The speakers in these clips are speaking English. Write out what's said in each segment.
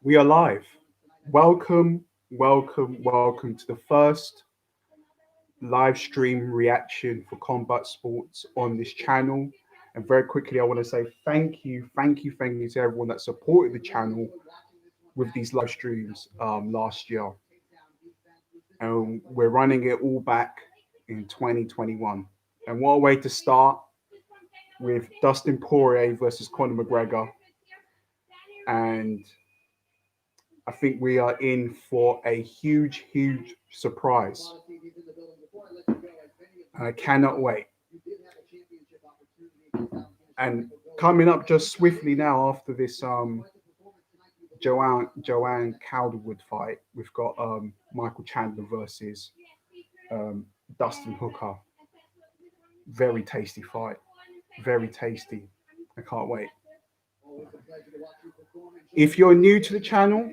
We are live. Welcome, welcome to the first live stream reaction for combat sports on this channel. And very quickly, I want to say thank you to everyone that supported the channel with these live streams last year. And we're running it all back in 2021. And what a way to start with Dustin Poirier versus Conor McGregor. And I think we are in for a huge surprise. I cannot wait. And coming up just swiftly now after this Joanne Calderwood fight, we've got Michael Chandler versus um, Dustin Hooker. Very tasty fight. Very tasty. I can't wait. If you're new to the channel,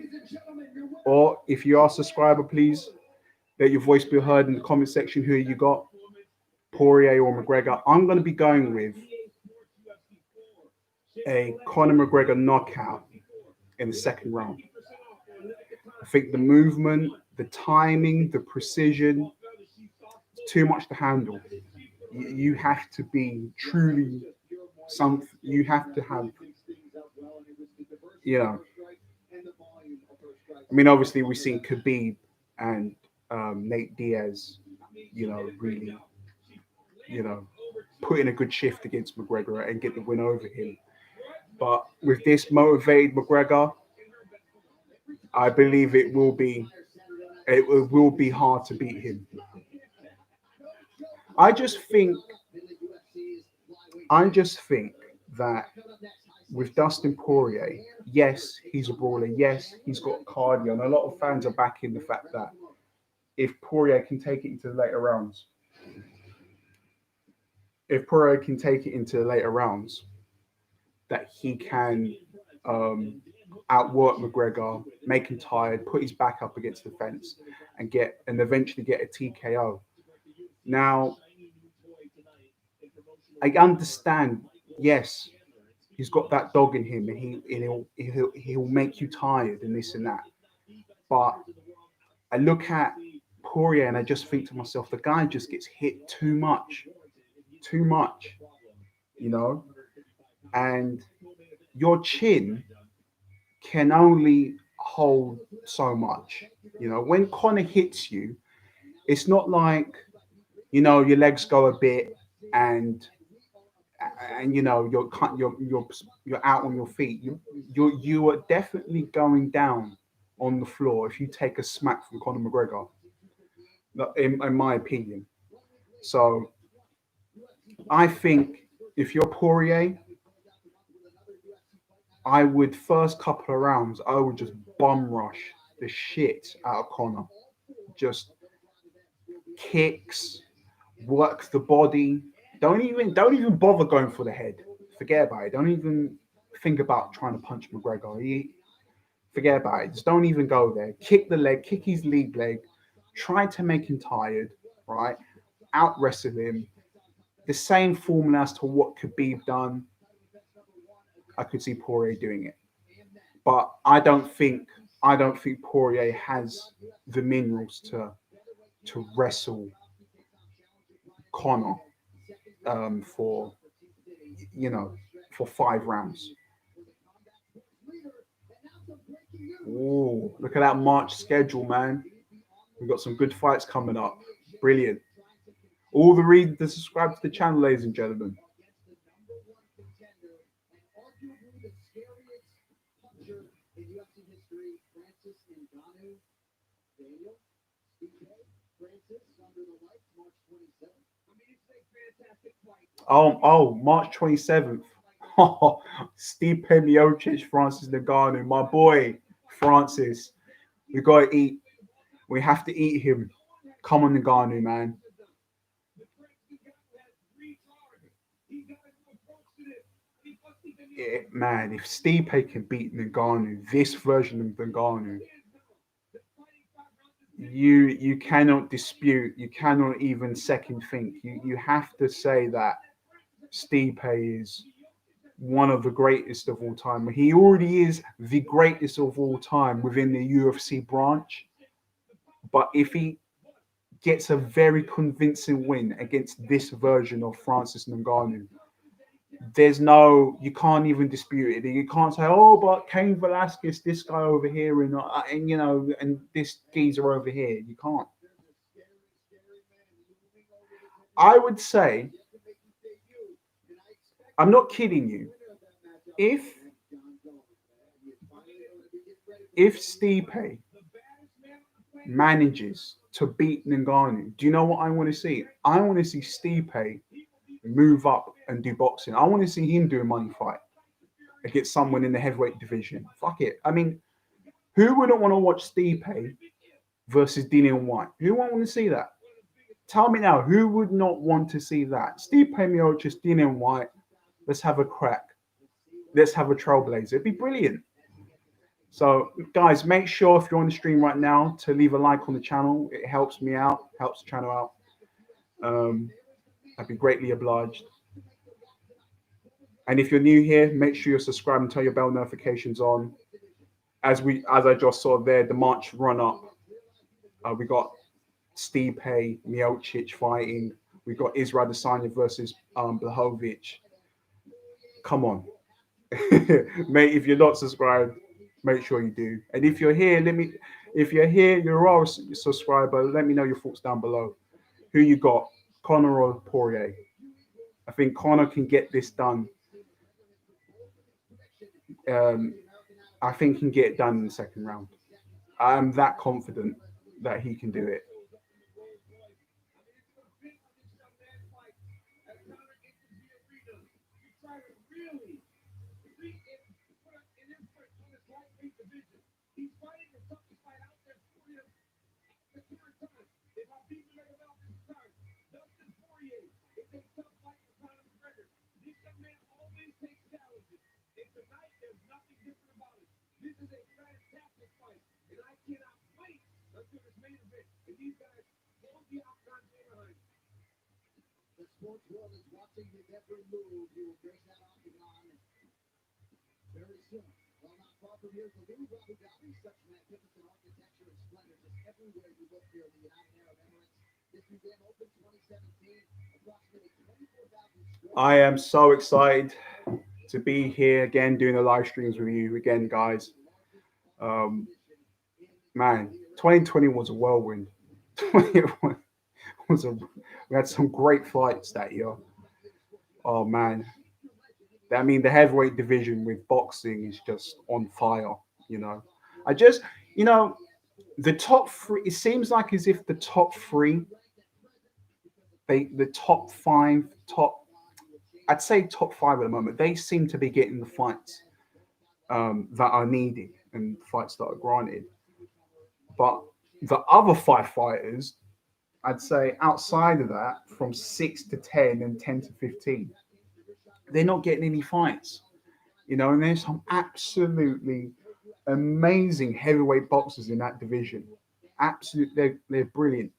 or if you are a subscriber, please let your voice be heard in the comment section. Who you got, Poirier or McGregor? I'm going to be going with a Conor McGregor knockout in the second round. I think the movement, the timing, the precision, it's too much to handle. You have to be truly something. You have to have, you know. I mean, obviously, we've seen Khabib and Nate Diaz, really, you know, put in a good shift against McGregor and get the win over him. But with this motivated McGregor, I believe it will be hard to beat him. I just think I just think that with Dustin Poirier, yes, he's a brawler. Yes, he's got cardio, and a lot of fans are backing the fact that if Poirier can take it into the later rounds, if Poirier can take it into the later rounds, that he can um, outwork McGregor, make him tired, put his back up against the fence, and eventually get a TKO. Now, I understand. Yes, he's got that dog in him, and he'll make you tired and this and that. But I look at Poirier and I just think to myself, the guy just gets hit too much, you know. And your chin can only hold so much. When Connor hits you, it's not like your legs go a bit and you're out on your feet. You are definitely going down on the floor if you take a smack from Conor McGregor, in my opinion. So I think if you're Poirier, I would first couple of rounds, I would just bum rush the shit out of Connor. Just kicks, work the body. Don't even bother going for the head. Forget about it. Don't even think about trying to punch McGregor. Forget about it. Just don't even go there. Kick the leg, kick his lead leg, try to make him tired, right? Out wrestle him. The same formula as to what Khabib done. I could see Poirier doing it. But I don't think Poirier has the minerals to wrestle Connor for you know for 5 rounds. Oh, look at that March schedule, man. We've got some good fights coming up. Brilliant. All the reasons to subscribe to the channel, ladies and gentlemen. Oh, March 27th. Stipe Miocic, Francis Ngannou, my boy, Francis. We gotta eat. We have to eat him. Come on, Ngannou, man. Yeah, man, if Stipe can beat Ngannou, this version of Ngannou, you cannot dispute. You cannot even second think. You have to say that Stipe is one of the greatest of all time. He already is the greatest of all time within the UFC branch. But if he gets a very convincing win against this version of Francis Ngannou, you can't even dispute it. You can't say, oh, but Cain Velasquez, this guy over here, and and this geezer over here. You can't. I would say, I'm not kidding you. If Stipe manages to beat Ngannou, do you know what I want to see? I want to see Stipe move up and do boxing. I want to see him do a money fight against someone in the heavyweight division. Fuck it. I mean, who wouldn't want to watch Stipe versus Dillian White? Who won't want to see that? Tell me now, who would not want to see that? Stipe Miocic, Dillian White. Let's have a crack. Let's have a trailblazer. It'd be brilliant. So, guys, make sure if you're on the stream right now to leave a like on the channel. It helps me out, helps the channel out. I'd be greatly obliged. And if you're new here, make sure you're subscribed and turn your bell notifications on. As I just saw there, the March run up. We got Stipe Miocic fighting. We got Israel Adesanya versus Blachowicz. Come on, mate! If you're not subscribed, make sure you do. And if you're here, if you're here, you're a subscriber. Let me know your thoughts down below. Who you got, Conor or Poirier? I think Conor can get this done. I think he can get it done in the second round. I'm that confident that he can do it. I am so excited to be here again doing the live streams with you again, guys. Man, 2020 was a whirlwind. 2021 was we had some great fights that year. Oh man, I mean the heavyweight division with boxing is just on fire. You know, I just you know the top three. It seems like as if the top three, the top five, I'd say top five at the moment. They seem to be getting the fights that are needed and fights that are granted. But the other five fighters, I'd say outside of that, from 6 to 10 and 10 to 15, they're not getting any fights. And there's some absolutely amazing heavyweight boxers in that division. Absolutely, they're brilliant.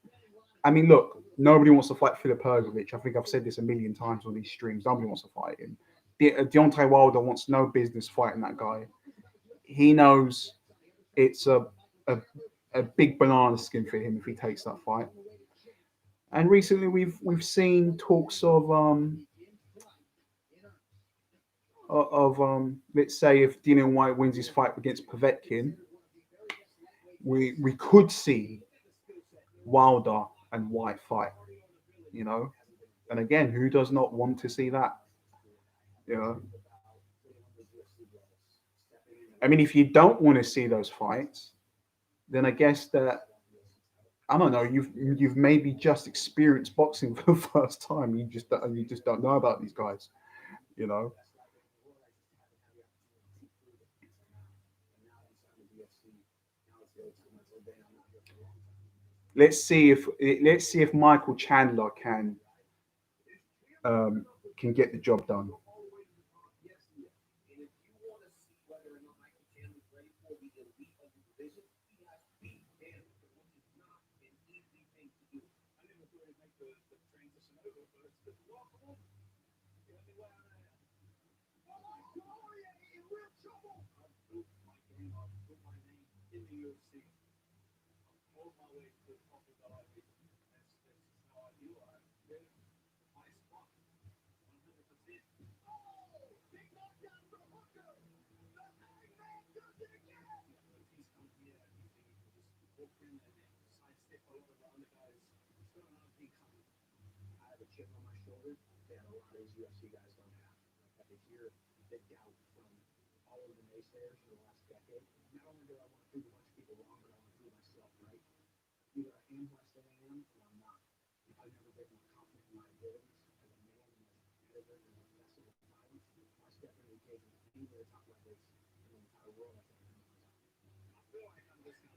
I mean, look, nobody wants to fight Filip Hrgovic. I think I've said this a million times on these streams. Nobody wants to fight him. Deontay Wilder wants no business fighting that guy. He knows it's a, a big banana skin for him if he takes that fight. And recently, we've seen talks of let's say if Dillian White wins his fight against Povetkin, we could see Wilder and White fight. And again, who does not want to see that? You know, I mean, if you don't want to see those fights, then I guess that I don't know. You've maybe just experienced boxing for the first time. You just don't know about these guys. You know. Let's see if Michael Chandler can get the job done.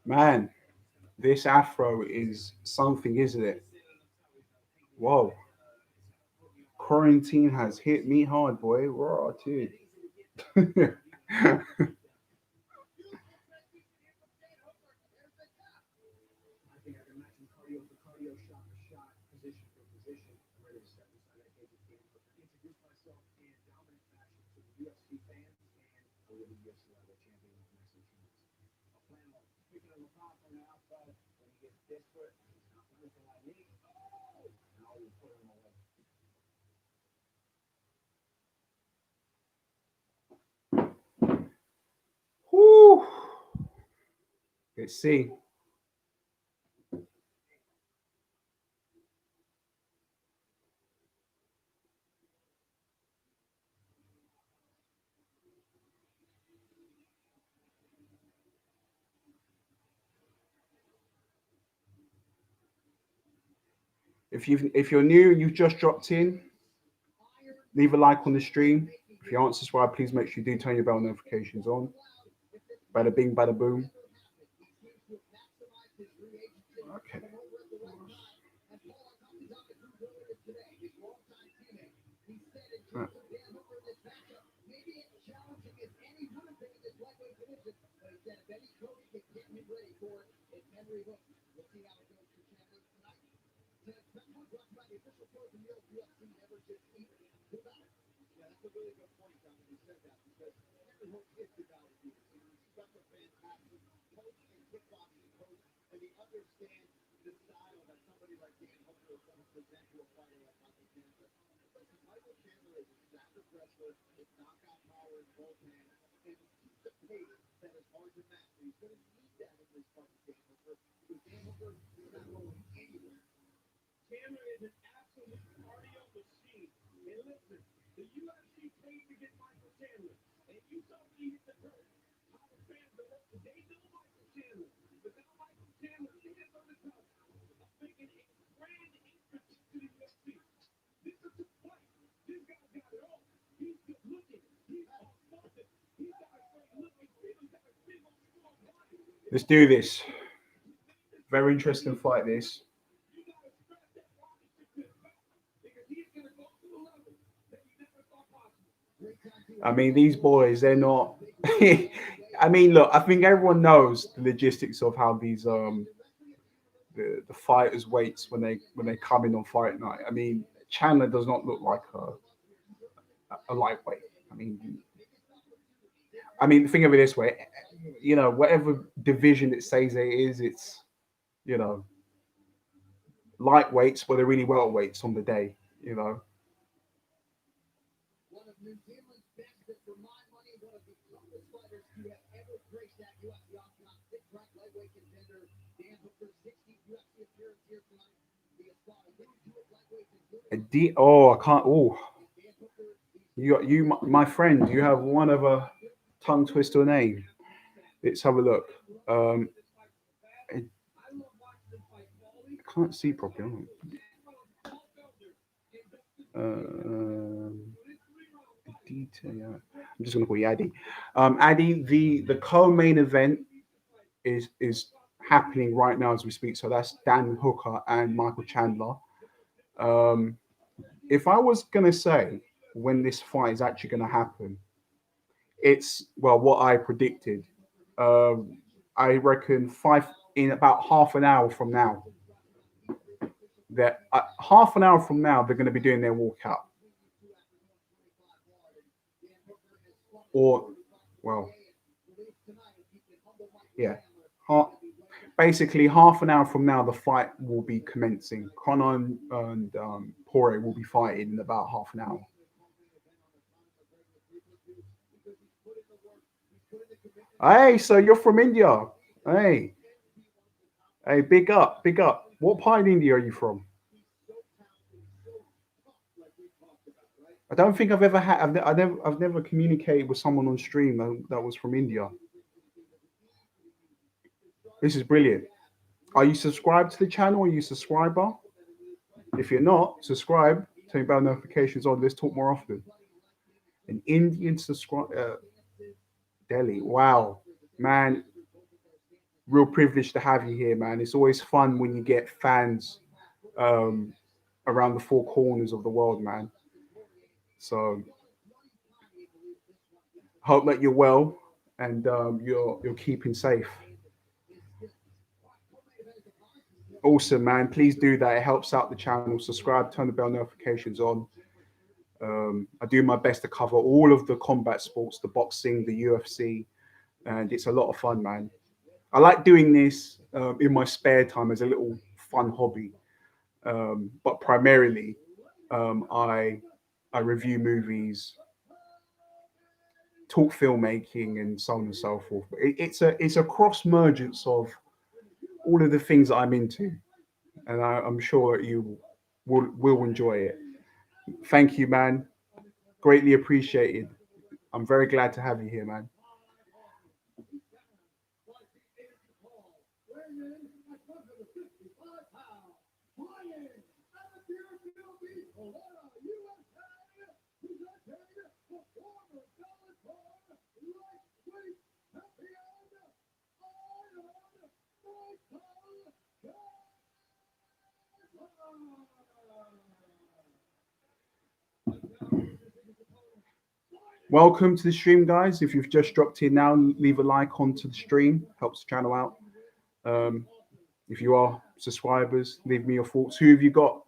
Man, this afro is something, isn't it? Whoa. Quarantine has hit me hard, boy. Raw, too. Whew. Let's see. If you're new, you've just dropped in, leave a like on the stream. If you aren't subscribed, please make sure you do turn your bell notifications on. Bada bing, bada boom. Okay. Right. Let's do this. Very interesting fight, this. I mean, these boys, they're not. I mean, look, I think everyone knows the logistics of how these the fighters weights when they come in on fight night. I mean, Chandler does not look like a lightweight. I mean, think of it this way. Whatever division it says it is, it's you know lightweights, but they're really welterweights on the day. You know, oh, I can't. Oh, my friend. You have one of a tongue twister name. Let's have a look. Um, I can't see properly. Um, detail. I'm just gonna call you Addy. Addy, the co-main event is happening right now as we speak. So that's Dan Hooker and Michael Chandler. Um, if I was gonna say when this fight is actually gonna happen, it's well what I predicted. Um, I reckon five in about half an hour from now. That half an hour from now they're going to be doing their walkout. or well, yeah. Ha- Basically, half an hour from now, the fight will be commencing. Conor and Poirier will be fighting in about half an hour. Hey, so you're from India? Hey, hey, big up, big up. What part of India are you from? I don't think I've ever had. I've never communicated with someone on stream that was from India. This is brilliant. Are you subscribed to the channel? Are you a subscriber? If you're not, subscribe. Turn your bell notifications on. Let's talk more often. An Indian subscribe. Delhi. Wow, man. Real privilege to have you here, man. It's always fun when you get fans um, around the four corners of the world, man. So hope that you're well and you're keeping safe. Awesome, man. Please do that. It helps out the channel. Subscribe, turn the bell notifications on. I do my best to cover all of the combat sports, the boxing, the UFC, and it's a lot of fun, man. I like doing this in my spare time as a little fun hobby, but primarily I review movies, talk filmmaking, and so on and so forth. It's a cross mergence of all of the things that I'm into, and I'm sure you will enjoy it. Thank you, man. Greatly appreciated. I'm very glad to have you here, man. Welcome to the stream, guys. If you've just dropped in now, leave a like onto the stream. Helps the channel out. Um, if you are subscribers, leave me your thoughts. Who have you got?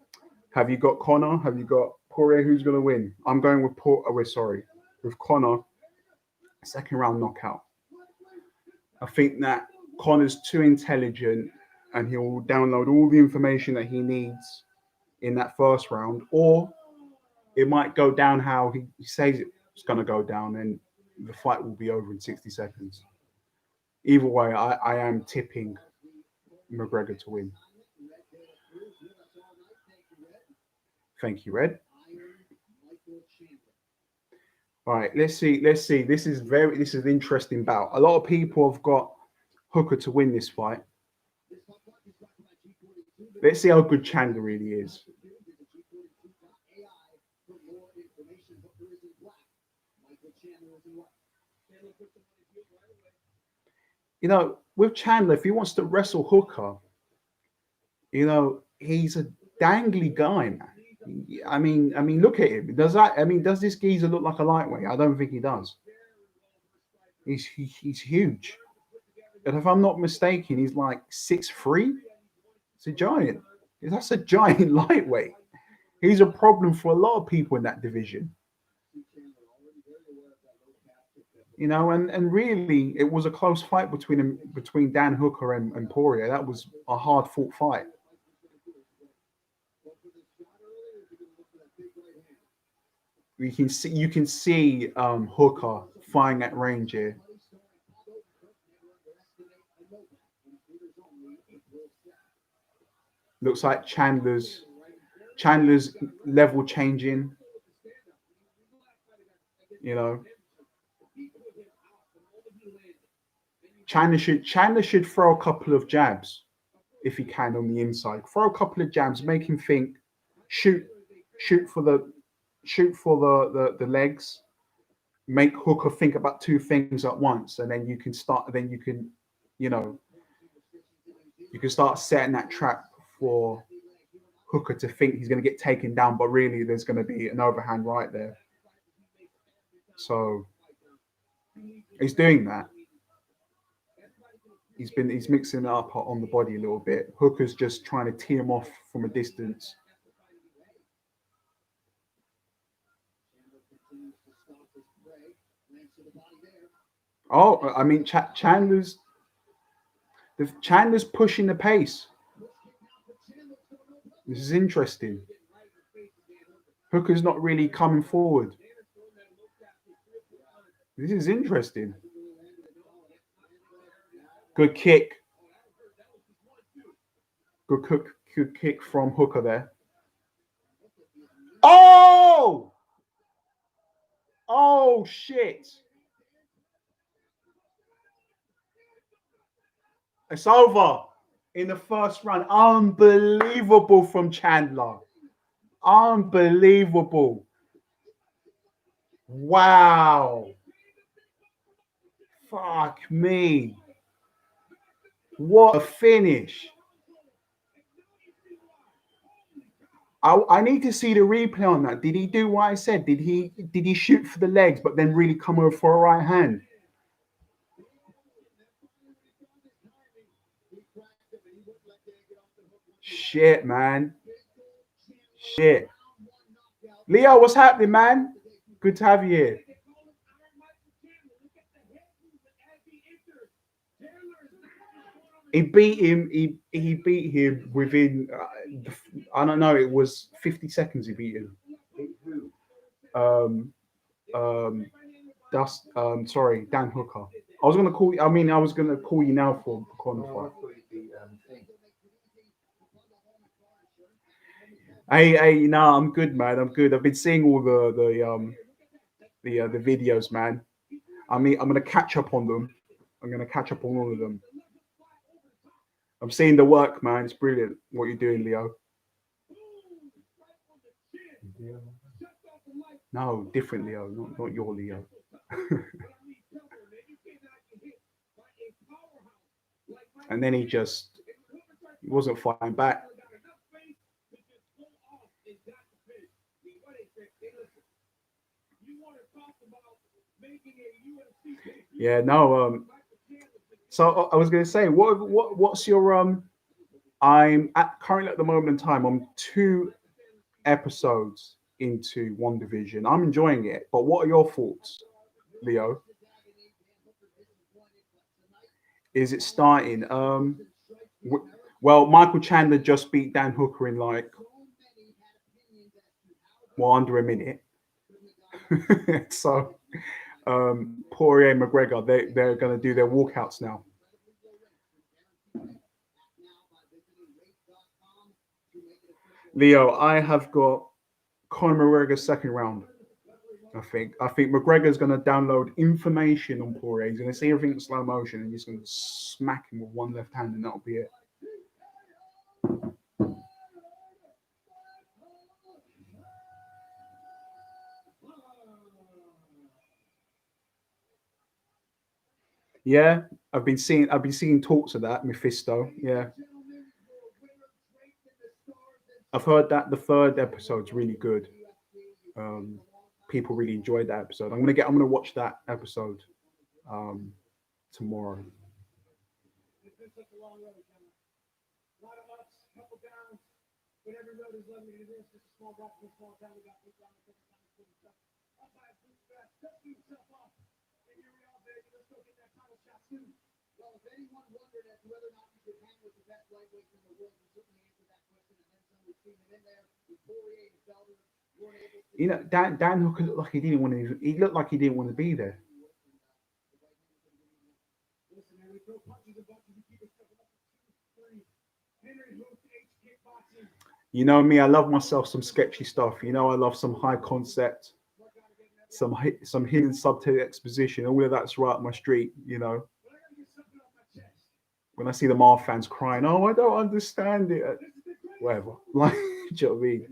Have you got Conor? Have you got Poirier? Who's going to win? I'm going with we're sorry, with Conor. Second round knockout. I think that Conor's too intelligent, and he'll download all the information that he needs in that first round, or it might go down how he says it's going to go down, and the fight will be over in 60 seconds. Either way, I am tipping McGregor to win. Thank you, Red. All right, let's see. Let's see. This is an interesting bout. A lot of people have got Hooker to win this fight. Let's see how good Chandler really is. You know, with Chandler, if he wants to wrestle Hooker, you know, he's a dangly guy, man. I mean, look at him. Does that? I mean, does this geezer look like a lightweight? I don't think he does. He's huge, and if I'm not mistaken, he's like 6'3". It's a giant. That's a giant lightweight. He's a problem for a lot of people in that division. You know, and really, it was a close fight between Dan Hooker and Poirier. That was a hard fought fight. You can see Hooker firing at range here. Looks like Chandler's level changing. You know, Chandler should throw a couple of jabs if he can on the inside. Throw a couple of jabs, make him think. Shoot, shoot for the shoot for the legs. Make Hooker think about two things at once, and then you can start. Then you can, you know, you can start setting that trap for Hooker to think he's going to get taken down, but really there's going to be an overhand right there. So he's doing that. He's mixing it up on the body a little bit. Hooker's just trying to tee him off from a distance. Oh, I mean, Chandler's pushing the pace. This is interesting. Hooker's not really coming forward. This is interesting. Good kick. Good kick from Hooker there. Oh! Oh, shit. It's over in the first round. Unbelievable from Chandler. Unbelievable. Wow. Fuck me. What a finish. I need to see the replay on that. Did he do what I said? Did he shoot for the legs but then really come over for a right hand? Shit, man. Shit. Leo, what's happening, man? Good to have you here. He beat him. He beat him within. I don't know. It was 50 seconds. He beat him. Um, um, sorry, Dan Hooker. I was gonna call you. I mean, I was gonna call you now for corner fight. Hey, no, I'm good, man. I'm good. I've been seeing all the videos, man. I mean, I'm gonna catch up on them. I'm gonna catch up on all of them. I'm seeing the work, man. It's brilliant what you're doing, Leo. No, different Leo, not your Leo. And then he wasn't fighting back. Yeah, no. So I was going to say, what's your I'm currently at the moment in time. I'm 2 episodes into One Division. I'm enjoying it, but what are your thoughts, Leo? Is it starting? Well, Michael Chandler just beat Dan Hooker in like under a minute. So Poirier and McGregor, they're going to do their walkouts now. Leo, I have got Conor McGregor's second round. I think McGregor's going to download information on Poirier. He's going to see everything in slow motion and he's going to smack him with one left hand, and that'll be it. Yeah, I've been seeing talks of that Mephisto. Yeah, I've heard that the third episode's really good. People really enjoyed that episode. I'm gonna watch that episode tomorrow. You know, Dan Hooker looked like he didn't want to. He looked like he didn't want to be there. You know me, I love myself some sketchy stuff. You know, I love some high concept, some hidden subtext exposition. All of that's right up my street. You know, when I see the Mar fans crying, "Oh, I don't understand it," whatever. Like, do you know what I mean?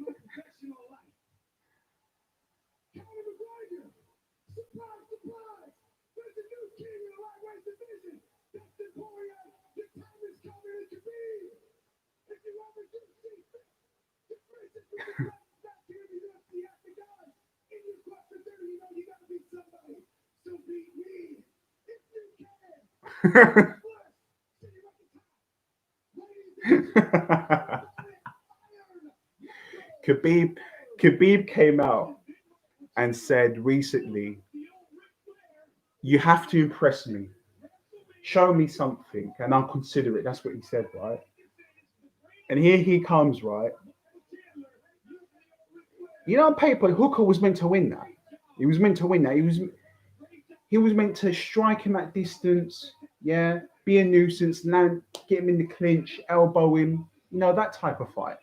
Khabib came out. and said recently, "You have to impress me. Show me something, and I'll consider it." That's what he said, right? And here he comes, right? You know, on paper, Hooker was meant to win that. He was meant to win that. He was meant to strike him at distance, yeah, be a nuisance, land, get him in the clinch, elbow him, that type of fight.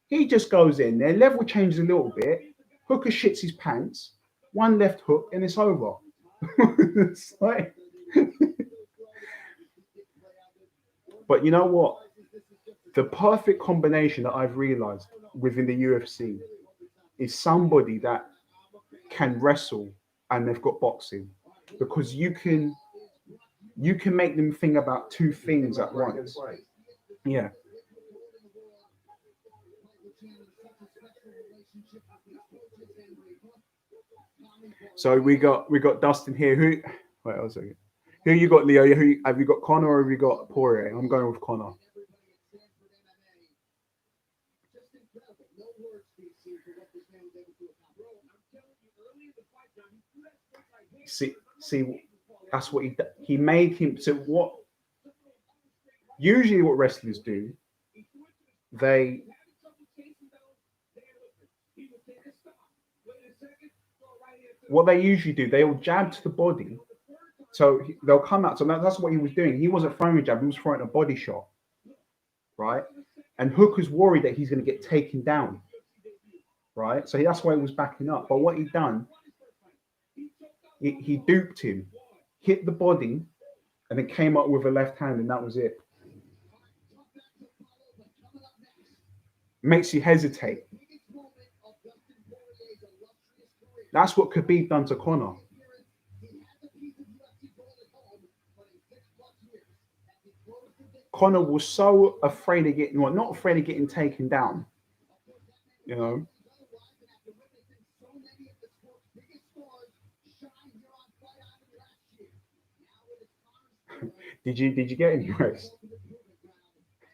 He just goes in there, level changes a little bit, Hooker shits his pants, one left hook, and it's over. It's like, but you know what? The perfect combination that I've realized within the UFC is somebody that can wrestle and they've got boxing, because you can make them think about two things at once. Yeah. So we got Dustin here. Wait, one second. Who you got, Leo? Who have you got, Conor or have you got Poirier? I'm going with Conor. See, that's what he made him. So what? Usually, what wrestlers do, they what they usually do, they'll jab to the body. So they'll come out. So that's what he was doing. He wasn't throwing a jab. He was throwing a body shot, right? And Hooker's worried that he's going to get taken down, right? So that's why he was backing up. But what he done, he duped him, hit the body, and then came up with a left hand, and that was it. Makes you hesitate. That's what Khabib done to Conor. Conor was so afraid of getting, well, not afraid of getting taken down, you know. Did you get any rest?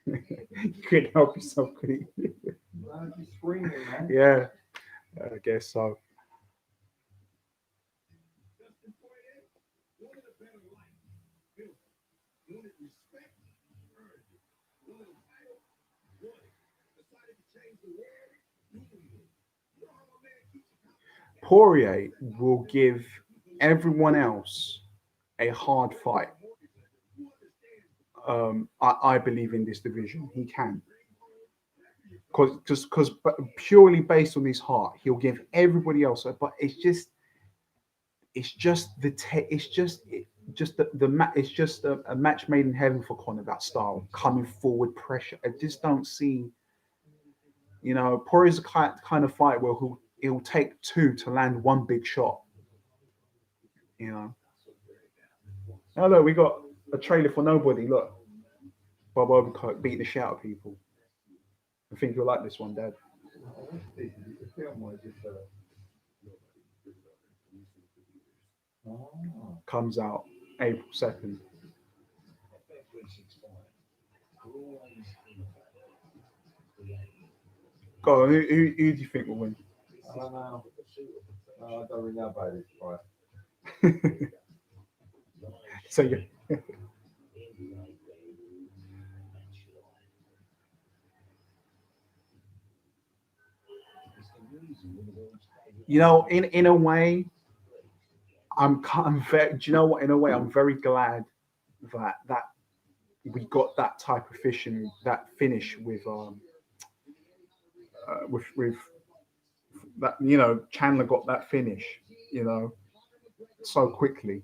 You couldn't help yourself, could you? Yeah, I guess so. Poirier will give everyone else a hard fight. I believe in this division. He can, because purely based on his heart, he'll give everybody else. But it's just it's just a match made in heaven for Conor. That style, coming forward, pressure. I just don't see. Poirier's the kind of fight where he'll take two to land one big shot. You know. Oh look, we got a trailer for nobody. Look, Bob Odenkirk beating the shit out of people. I think you'll like this one, Dad. Comes out April 2nd. Go on, who do you think will win? I don't know. No, I don't really know about this fight. So you, in a way, I'm very. Do you know what? In a way, I'm very glad that we got that type of that finish with that. Chandler got that finish. You know, so quickly.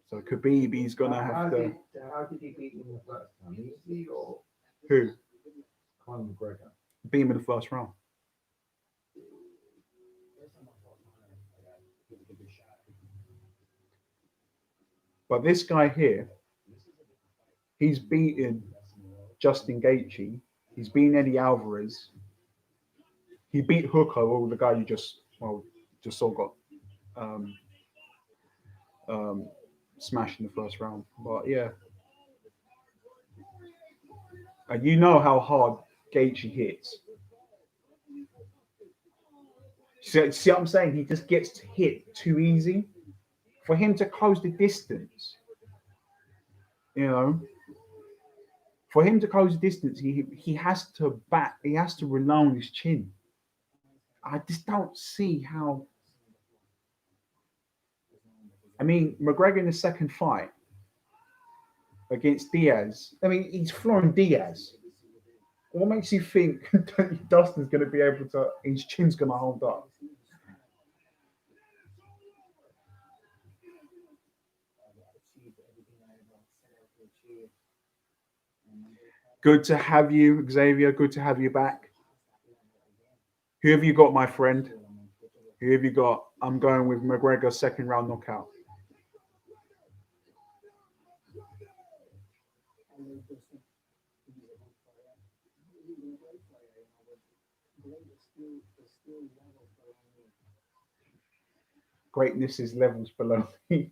So Khabib, gonna have to. How did he beat him the first time? Easy or Who? Conor McGregor? Beat him in the first round. But this guy here, he's beaten Justin Gaethje. He's beaten Eddie Alvarez. He beat Hooker, or the guy you just saw got um, um, smashed in the first round. But yeah, And you know how hard Gaethje hits. See what I'm saying? He just gets hit too easy. For him to close the distance, you know, for him to close the distance, he has to he has to rely on his chin. I just don't see how. I mean, McGregor in the second fight against Diaz. I mean, he's flooring Diaz. What makes you think Dustin's going to be able to? His chin's going to hold up. Good to have you, Xavier. Good to have you back. Who have you got, my friend? Who have you got? I'm going with McGregor second round knockout. Greatness is levels below me.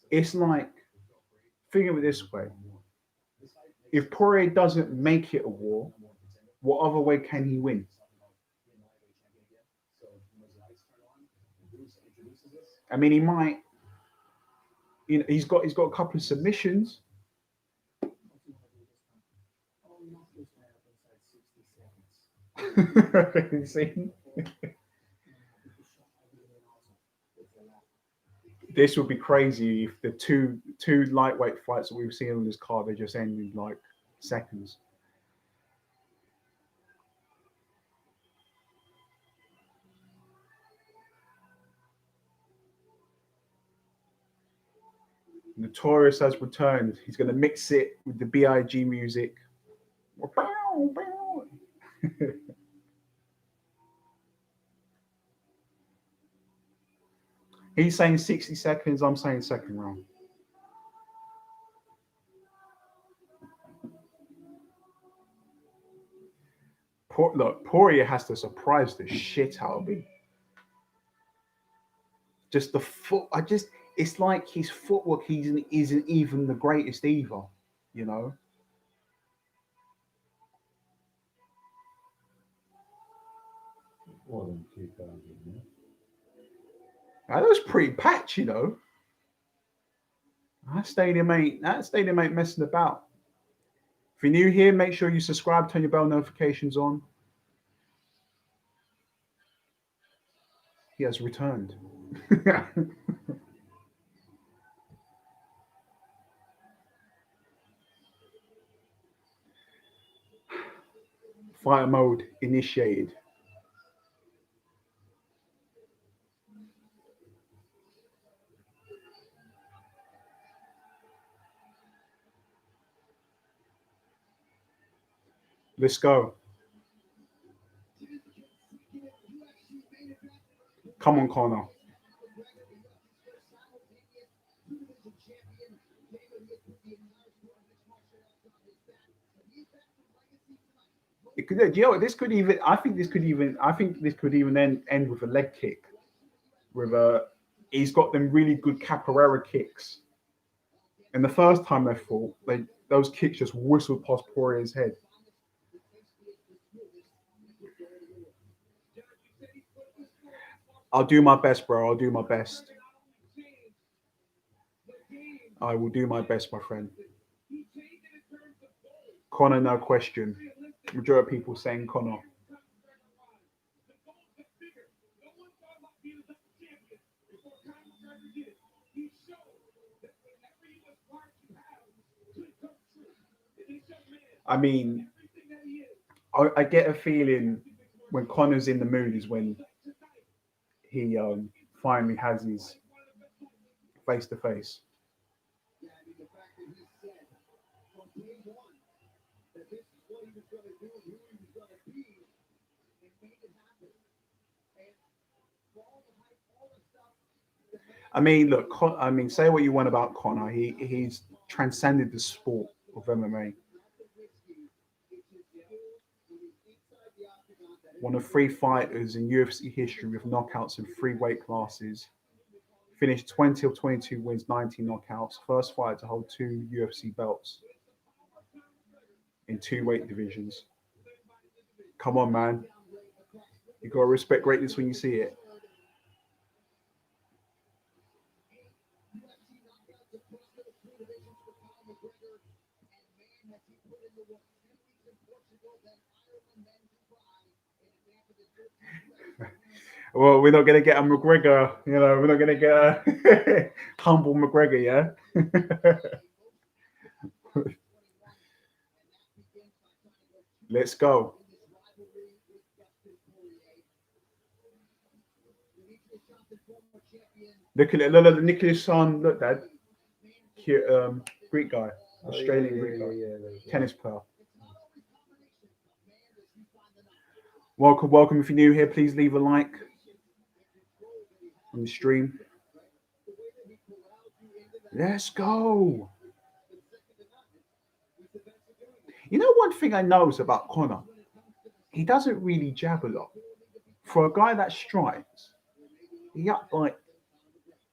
It's like, think of it this way. If Poirier doesn't make it a war, what other way can he win? I mean, he might. You know, he's got a couple of submissions. See? This would be crazy if the two lightweight fights that we've seen on this card they just end in like seconds. Notorious has returned. He's going to mix it with the BIG music. He's saying 60 seconds. I'm saying second round. Look, Poirier has to surprise the shit out of me. Just the foot. It's like his footwork. Isn't even the greatest either. You know. More than 2,000. Yeah. That was pretty packed, you know. That stadium ain't messing about. If you're new here, make sure you subscribe, turn your bell notifications on. He has returned. Fire mode initiated. Let's go. Come on, Conor. It could, you know, this could even. I think this could even. I think this could even end with a leg kick. With a, he's got them really good capoeira kicks. And the first time they fought, those kicks just whistled past Poirier's head. I'll do my best, bro. I'll do my best. I will do my best, my friend. Conor, no question. Majority of people saying Conor. I mean, I get a feeling when Conor's in the mood is when he finally has his face to face. I mean, look. I mean, say what you want about Conor. He's transcended the sport of MMA. One of 3 fighters in UFC history with knockouts in 3 weight classes. Finished 20 of 22 wins, 19 knockouts. First fighter to hold 2 UFC belts in 2 weight divisions. Come on, man. You gotta respect greatness when you see it. Well, we're not gonna get a McGregor, we're not gonna get a humble McGregor, yeah. Let's go. Look at it, look, look, Nicholas son, look, Dad. Cute, Greek guy, Australian Greek guy, tennis player. Welcome, welcome. If you're new here, please leave a like on the stream. Let's go. You know, one thing I notice about Conor, he doesn't really jab a lot. For a guy that strikes, he up like,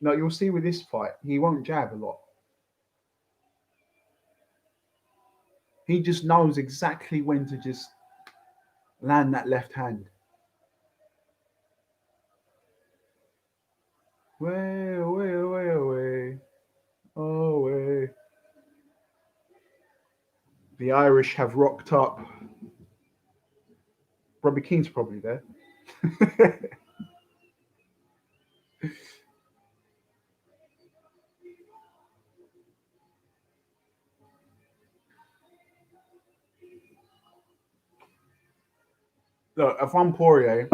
no, you'll see with this fight, he won't jab a lot. He just knows exactly when to just land that left hand. Way, away, away, away, away. The Irish have rocked up. Robbie Keane's probably there. Look, if I'm Poirier,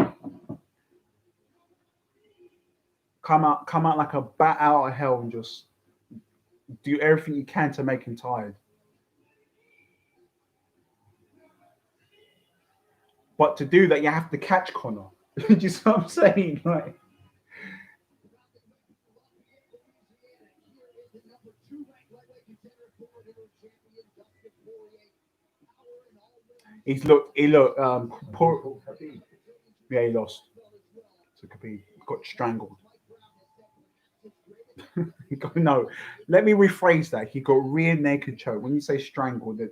come out like a bat out of hell and just do everything you can to make him tired. But to do that, you have to catch Conor. Do you see what I'm saying? Like, he looked, yeah, he lost. So Khabib got strangled. No, let me rephrase that. He got rear naked choke. When you say strangled, that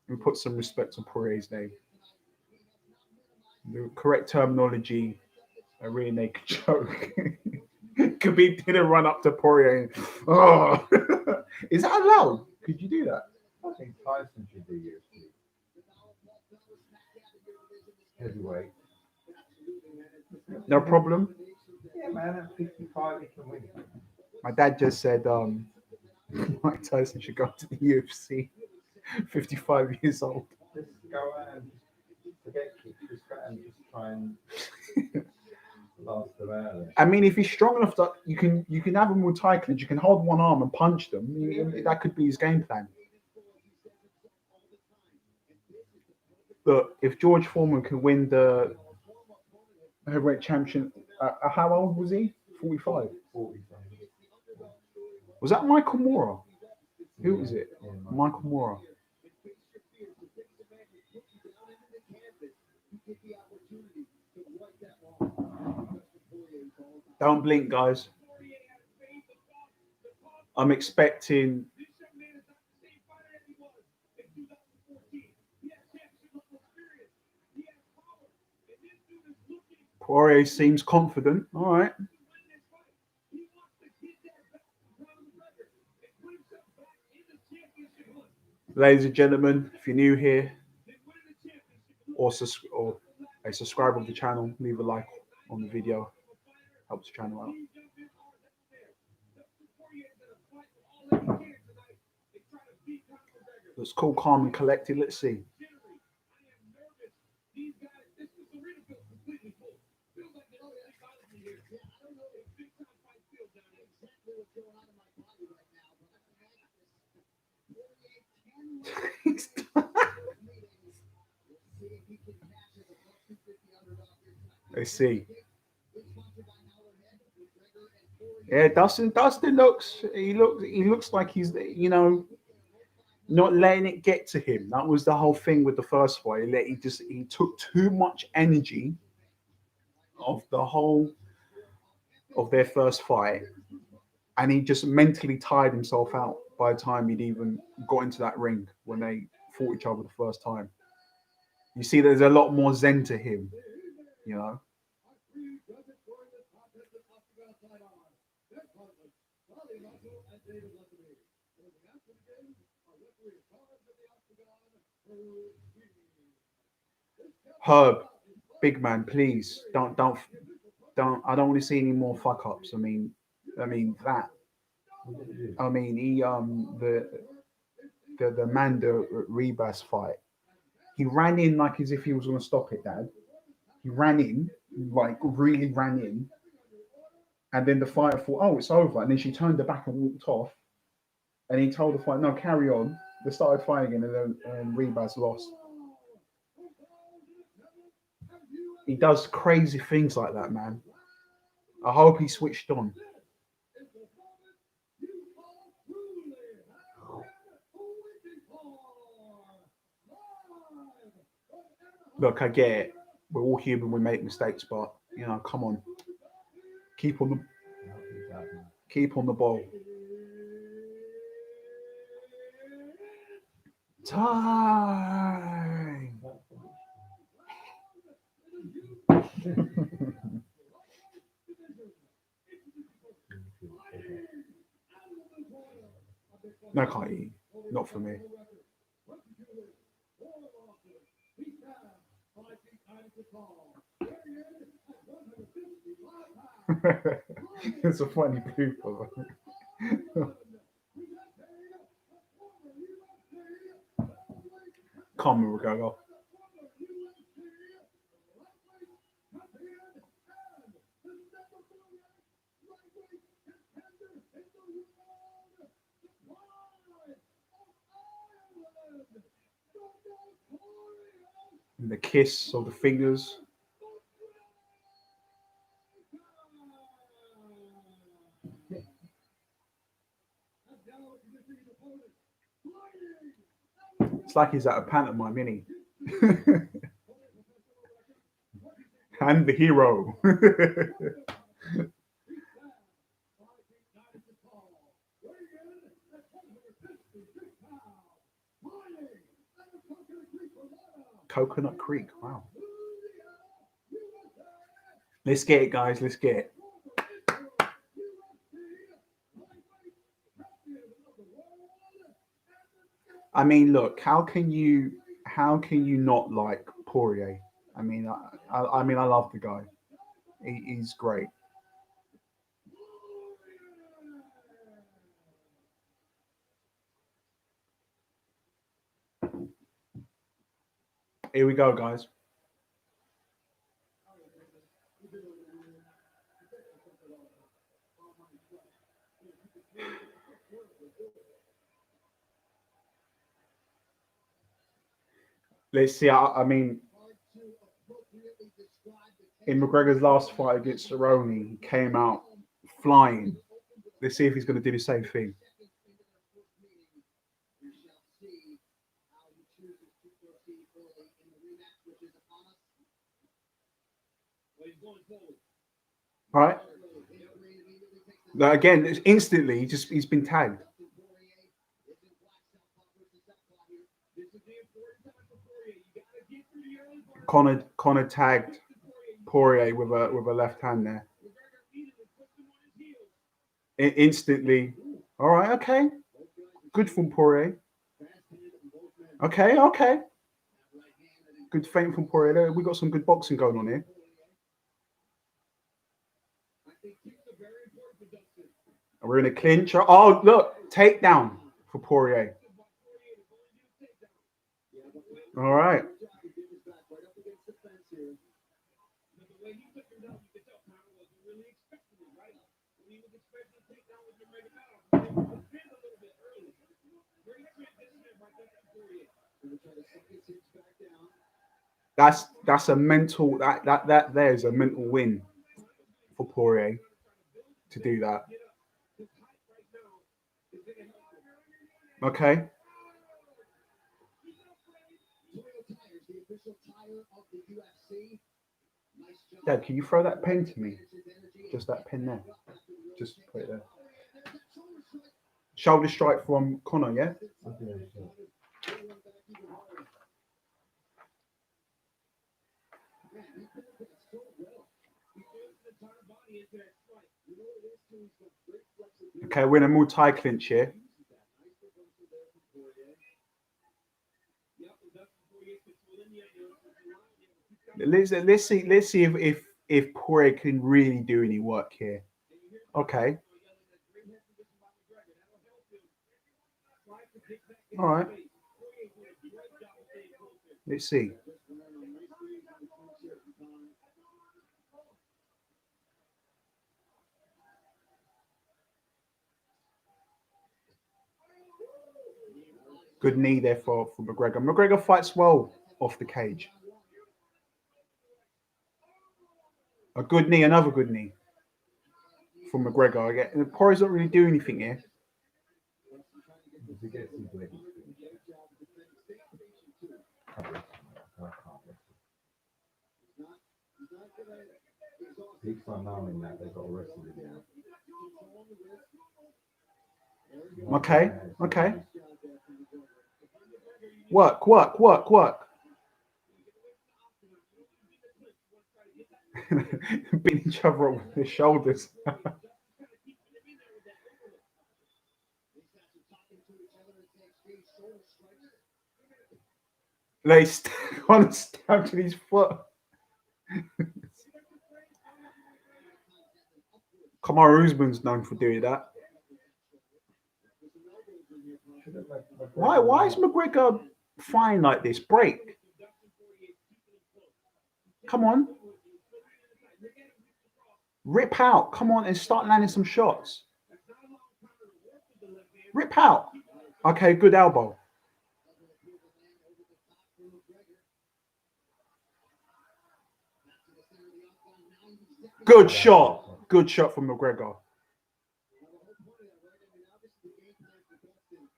we put some respect on Poirier's name. The correct terminology: a rear naked choke. Khabib didn't run up to Poirier. And, oh, is that allowed? Could you do that? I think Tyson should do UFC. Heavyweight. No problem. Yeah, man, at 55 he can win. My dad just said Mike Tyson should go to the UFC. 55 years old. Just go out and forget kicks, just go and just try and last them out. I mean, if he's strong enough that you can have him with Thai clinch, you can hold one arm and punch them. That could be his game plan. Look, if George Foreman can win the heavyweight championship, how old was he? 45. 45. Was that Michael Moore? Who was it? Yeah, Michael Moore. Don't blink, guys. I'm expecting. Poirier seems confident. All right. Ladies and gentlemen, if you're new here or a subscriber of the channel, leave a like on the video. Helps the channel out. Let's cool, calm, and collected. Let's see. Let's see. Yeah, Dustin looks like he's not letting it get to him. That was the whole thing with the first fight. He took too much energy of the whole of their first fight, and he just mentally tired himself out by the time he'd even got into that ring when they fought each other the first time. You see, there's a lot more zen to him, you know. Herb, big man, please don't. I don't want to see any more fuck ups. I mean that. I mean he the Manda Rebus fight. He ran in like as if he was going to stop it, Dad. He ran in, like really ran in, and then the fighter thought, "Oh, it's over," and then she turned her back and walked off. And he told the fight, "No, carry on." They started fighting again, and then Rebus lost. He does crazy things like that, man. I hope he switched on. Look, I get it. We're all human. We make mistakes, but come on, keep on the keep on the ball. Time. No, I can't eat. Not for me. It's a funny people. Conor McGregor. And the kiss of the fingers. It's like he's at a pantomime, isn't he? And the hero. Coconut Creek. Wow. Let's get it, guys. Let's get it. I mean, look. How can you not like Poirier? I mean, I love the guy. He's great. Here we go, guys. Let's see. I mean, in McGregor's last fight against Cerrone, he came out flying. Let's see if he's going to do the same thing. All right. Now, again, it's instantly, he's been tagged. Connor tagged Poirier with a left hand there. Instantly. All right. Okay. Good from Poirier. Okay. Okay. Good feint from Poirier. We got some good boxing going on here. We're in a clinch. Oh, look, takedown for Poirier. All right. That's a mental that there's a mental win for Poirier to do that. Okay. Dad, can you throw that pen to me? Just that pen there. Just put it there. Shoulder strike from Conor, yeah? Okay, so Okay, we're in a Muay Thai clinch here. Let's see if Poirier can really do any work here. Okay. All right. Let's see. Good knee there for McGregor. McGregor fights well off the cage. A good knee, another good knee from McGregor. Again, Poirier's not really doing anything here. if he gets his leg, I can't. Keeps on knowing that they've got arrested again. Okay, okay. Work, work, work, work. Beating each other up with their shoulders. They want to stab to his foot. Kamaru Usman's known for doing that. Why is McGregor fine like this? Break. Come on. Rip out. Come on and start landing some shots. Rip out. Okay, good elbow. Good shot. Good shot from McGregor.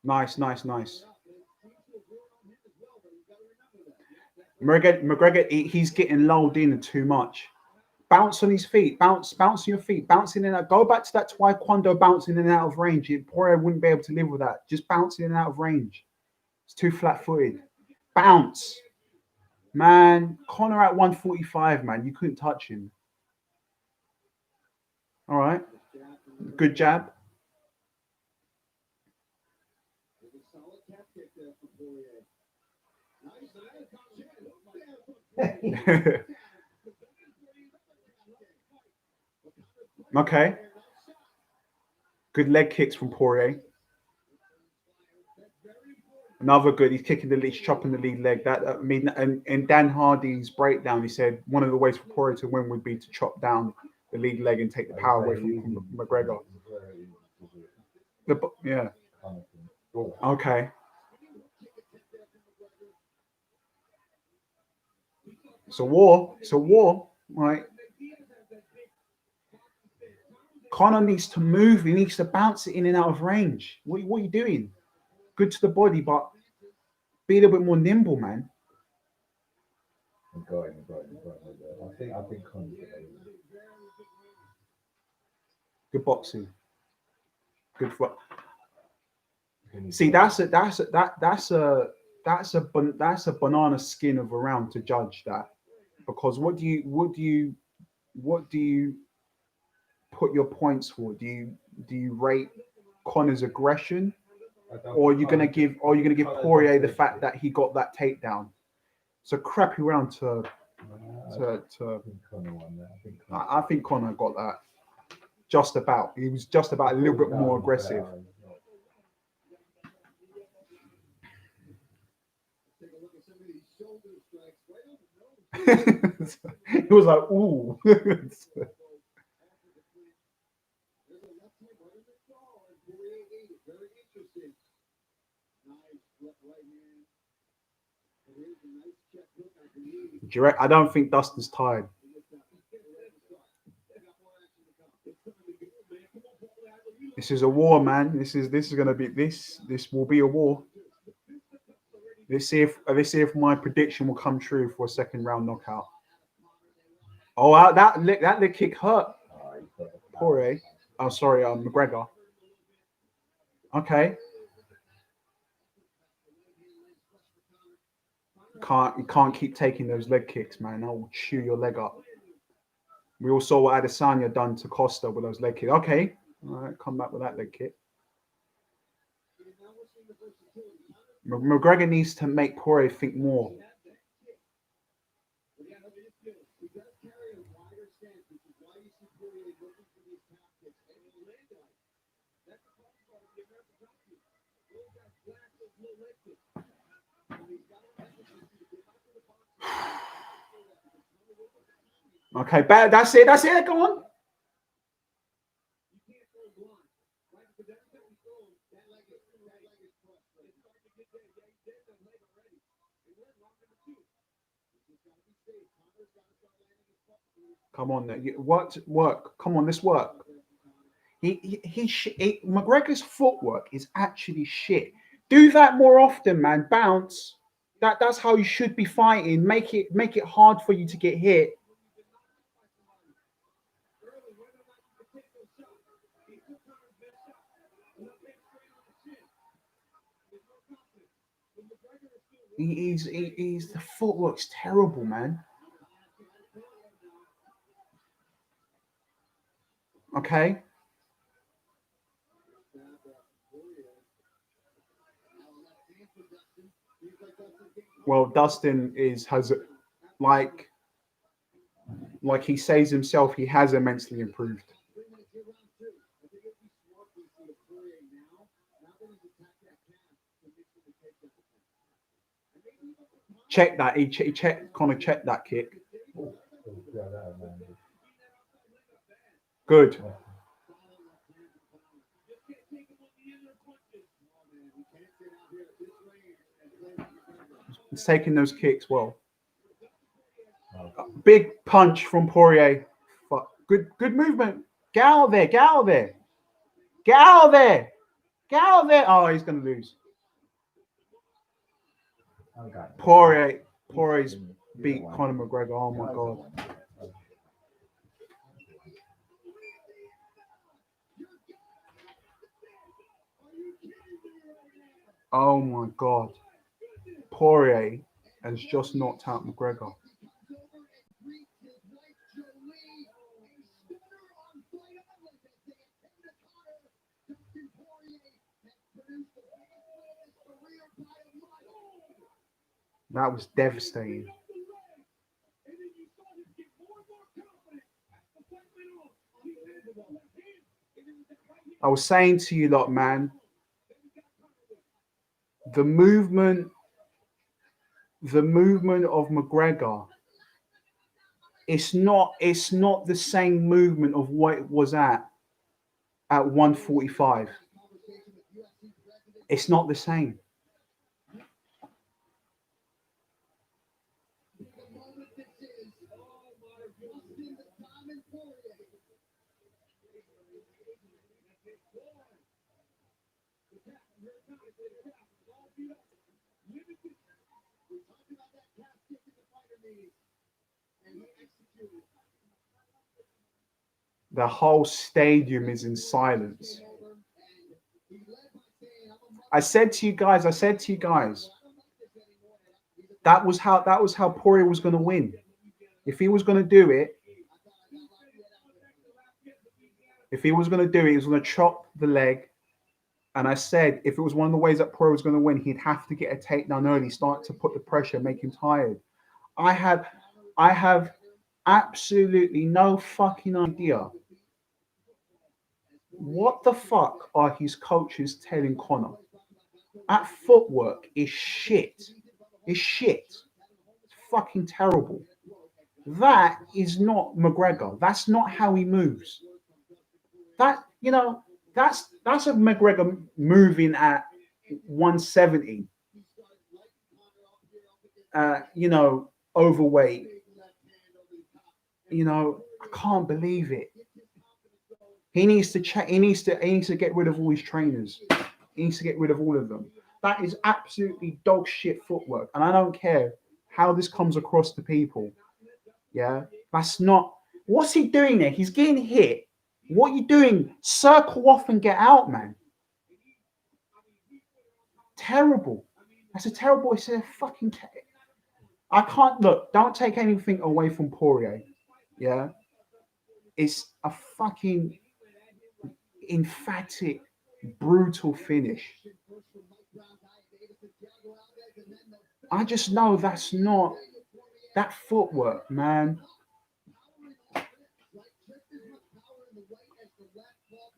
Nice, nice, nice. McGregor, he's getting lulled in too much. Bounce on his feet. Bounce on your feet. Bouncing in and out. Go back to that Taekwondo bouncing in and out of range. Poirier wouldn't be able to live with that. Just bouncing in and out of range. It's too flat-footed. Bounce. Man, Conor at 145, man. You couldn't touch him. All right. Good jab. Okay. Good leg kicks from Poirier. Another good. He's kicking the lead, chopping the lead leg. That I mean, and Dan Hardy's breakdown, he said one of the ways for Poirier to win would be to chop down the lead leg and take the power away from McGregor. Yeah. Okay. It's a war. It's a war, right? Conor needs to move. He needs to bounce it in and out of range. What are you doing? Good to the body, but be a little bit more nimble, man. I'm going. I think Connor's Good boxing. Good for. See, that's a banana skin of a round to judge that, because what do you put your points for? Do you rate Conor's aggression, or are you gonna give Poirier the fact that he got that takedown? It's a crappy round to. I think Conor got that. Just about. He was just about a little bit more aggressive. It was like, ooh. I don't think Dustin's tired. This is a war, man. This will be a war. Let's see if my prediction will come true for a second round knockout. Oh, that leg kick hurt Oh, he put the Poirier. Oh, sorry, McGregor. Okay. You can't keep taking those leg kicks, man. That will chew your leg up. We all saw what Adesanya done to Costa with those leg kicks. Okay, all right, come back with that leg kick. McGregor needs to make Poirier think more. Okay, bad. That's it. That's it. Go on. Come on, work. Come on, let's work. McGregor's footwork is actually shit. Do that more often, man. Bounce. That's how you should be fighting. Make it hard for you to get hit. He's the footwork's terrible, man. Okay. Well, Dustin has like he says himself, he has immensely improved. Check that. Conor checked that kick. Good. He's taking those kicks well. Big punch from Poirier. Good movement. Get out of there. Get out of there. Get out of there. Get out of there. Oh, he's going to lose. Poirier's beat Conor McGregor. Oh, my God. Oh, my God. Poirier has just knocked out McGregor. That was devastating. I was saying to you lot, man, the movement of McGregor, it's not the same movement of what it was at 145. It's not the same. The whole stadium is in silence. I said to you guys, that was how Poirier was going to win. If he was going to do it, he was going to chop the leg. And I said, if it was one of the ways that Poirier was going to win, he'd have to get a takedown early, start to put the pressure, make him tired. I have absolutely no fucking idea what the fuck are his coaches telling Conor. That footwork is shit. It's shit. It's fucking terrible. That is not McGregor. That's not how he moves. That's a McGregor moving at 170. Overweight. I can't believe it. He needs to check. He needs to get rid of all his trainers. He needs to get rid of all of them. That is absolutely dog shit footwork, and I don't care how this comes across to people. Yeah, that's not. What's he doing there? He's getting hit. What are you doing? Circle off and get out, man. Terrible. That's a terrible. It's a fucking. I can't look. Don't take anything away from Poirier. Yeah, it's a fucking emphatic, brutal finish. I just know that's not that footwork, man.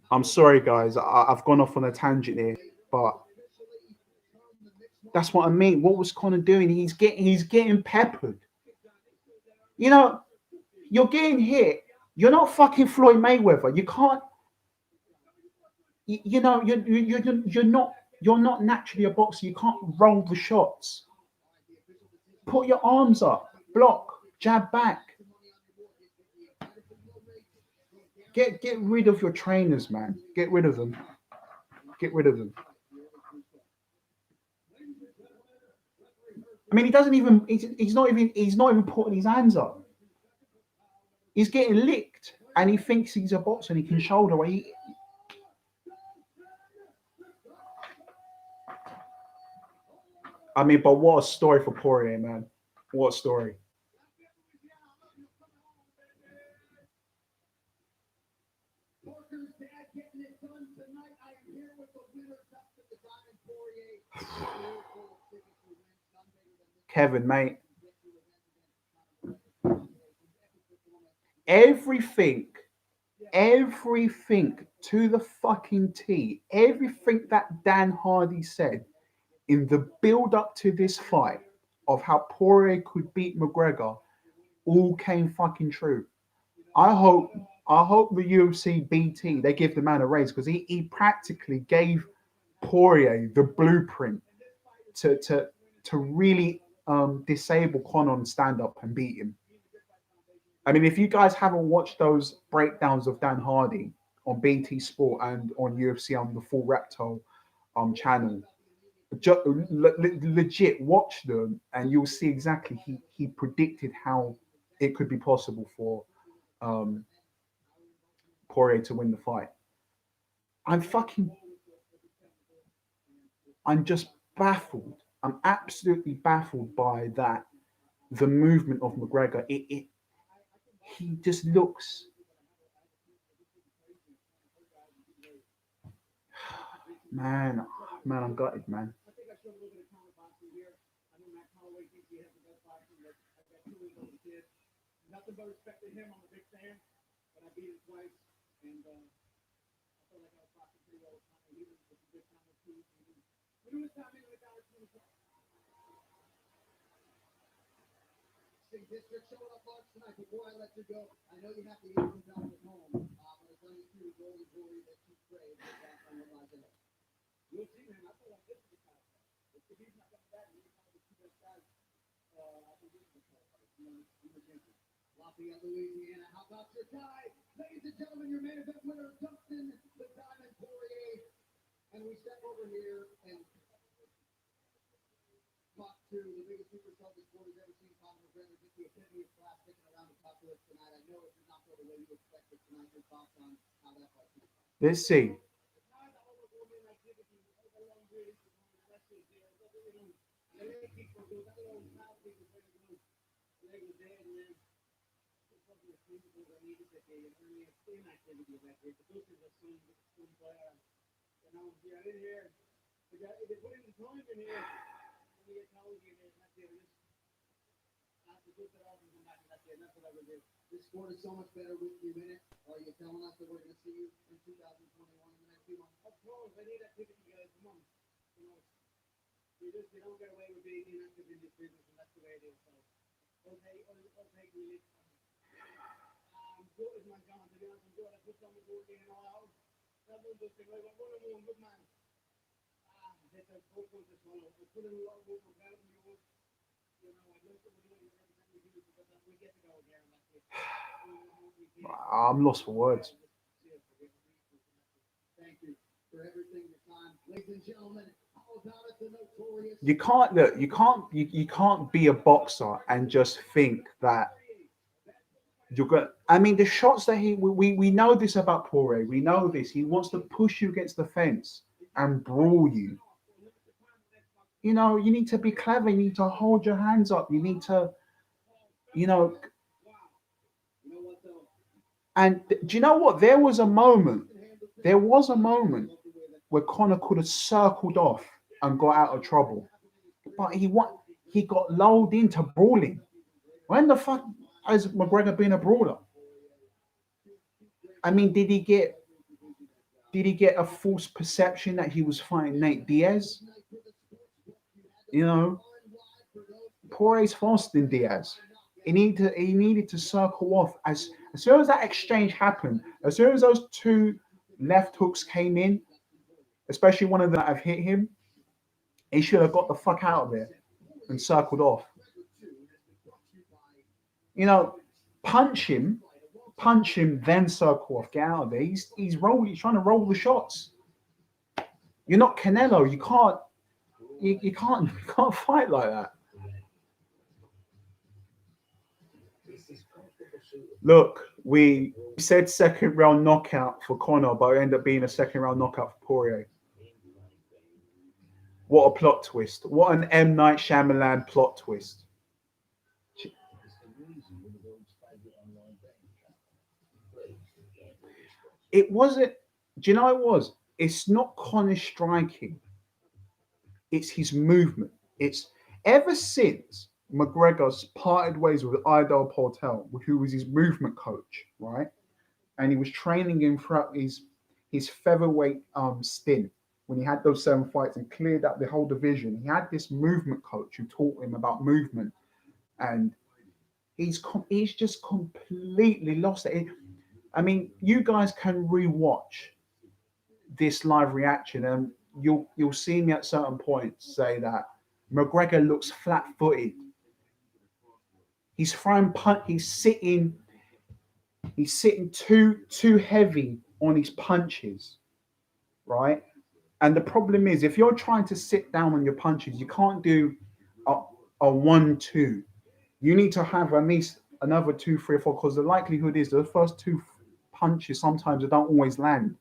I'm sorry, guys. I've gone off on a tangent here, but that's what I mean. What was Conor doing? He's getting peppered. You know, you're getting hit. You're not fucking Floyd Mayweather. You can't. You know, you're not naturally a boxer. You can't roll the shots. Put your arms up, block, jab back. Get rid of your trainers, man. Get rid of them. Get rid of them. I mean, he doesn't even. He's not even. He's not even putting his hands up. He's getting licked, and he thinks he's a boxer and he can shoulder away. I mean, but what a story for Poirier, man. What a story. Kevin, mate. Everything, everything to the fucking T, everything that Dan Hardy said in the build up to this fight of how Poirier could beat McGregor all came fucking true. I hope I hope the UFC BT they give the man a raise because he practically gave Poirier the blueprint to really disable Conor and stand up and beat him. I mean, if you guys haven't watched those breakdowns of Dan Hardy on BT Sport and on UFC on the Full Reptile channel, legit watch them and you'll see exactly he predicted how it could be possible for um, Poirier to win the fight. I'm fucking, I'm just baffled. I'm absolutely baffled by that. The movement of McGregor, he just looks, man, man, I'm gutted, man. Let's see. I'm lost for words. You can't look. You can't be a boxer and just think that you're going. I mean, the shots that we know this about Poirier. We know this. He wants to push you against the fence and brawl you. You know, you need to be clever. You need to hold your hands up. You need to, you know. And do you know what? There was a moment. There was a moment where Conor could have circled off and got out of trouble, but he got lulled into brawling. When the fuck has McGregor been a brawler? I mean, did he get a false perception that he was fighting Nate Diaz? You know, Poirier's faster than Diaz. He needed to circle off as soon as that exchange happened. As soon as those two left hooks came in, especially one of them that have hit him, he should have got the fuck out of there and circled off. You know, punch him, then circle off, get out of there. He's rolling. He's trying to roll the shots. You're not Canelo. You can't fight like that. Look, we said second round knockout for Conor, but it ended up being a second round knockout for Poirier. What a plot twist. What an M. Night Shyamalan plot twist. It wasn't, do you know what it was? It's not Connor's striking, it's his movement. It's ever since McGregor's parted ways with Idol Portel, who was his movement coach, right? And he was training him throughout his featherweight stint when he had those 7 fights and cleared up the whole division. He had this movement coach who taught him about movement, and he's just completely lost it. I mean, you guys can rewatch this live reaction, and you'll see me at certain points say that McGregor looks flat-footed. He's throwing punt. He's sitting too heavy on his punches, right? And the problem is, if you're trying to sit down on your punches, you can't do a 1-2. You need to have at least another 2, 3, or 4, because the likelihood is the first two punches sometimes they don't always land.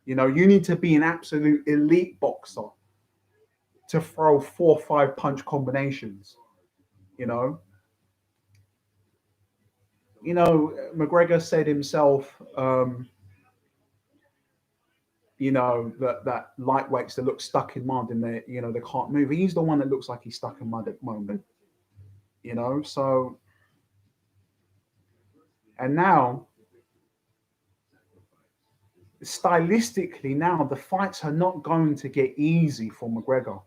You know, you need to be an absolute elite boxer to throw 4 or 5 punch combinations. You know, McGregor said himself, that lightweights that look stuck in mud and they can't move. He's the one that looks like he's stuck in mud at the moment. So, and now, stylistically, now the fights are not going to get easy for McGregor.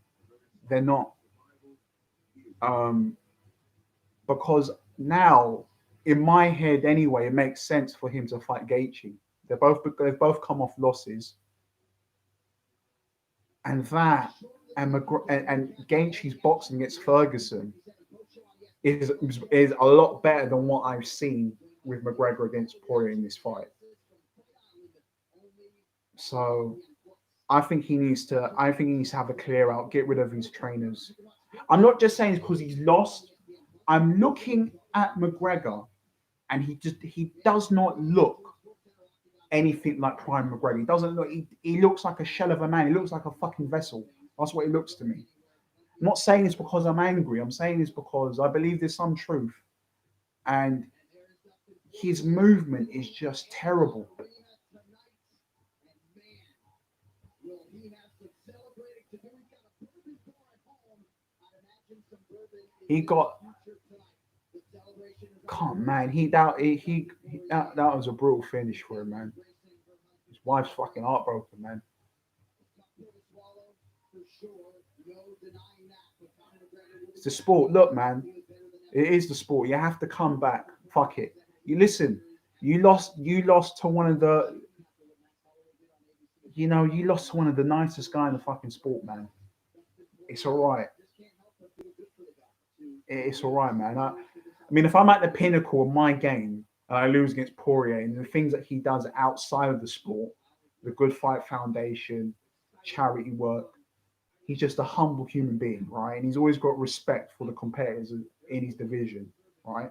They're not, because now, in my head anyway, it makes sense for him to fight Gaethje. They've both come off losses, and Gaethje's boxing against Ferguson is a lot better than what I've seen with McGregor against Poirier in this fight. So I think he needs to have a clear out, get rid of his trainers. I'm not just saying it's because he's lost. I'm looking at McGregor, and he does not look anything like prime McGregor. He doesn't look. He looks like a shell of a man. He looks like a fucking vessel. That's what he looks to me. I'm not saying this because I'm angry. I'm saying this because I believe there's some truth, and his movement is just terrible. He got, come man, that was a brutal finish for him, man. His wife's fucking heartbroken, man. It's the sport. Look, man, it is the sport. You have to come back. Fuck it. You listen. You lost to one of the. You lost to one of the nicest guy in the fucking sport, man. It's all right. It's all right, man. I mean, if I'm at the pinnacle of my game and I lose against Poirier and the things that he does outside of the sport, the Good Fight Foundation, charity work, He's just a humble human being, right? And he's always got respect for the competitors in his division, right?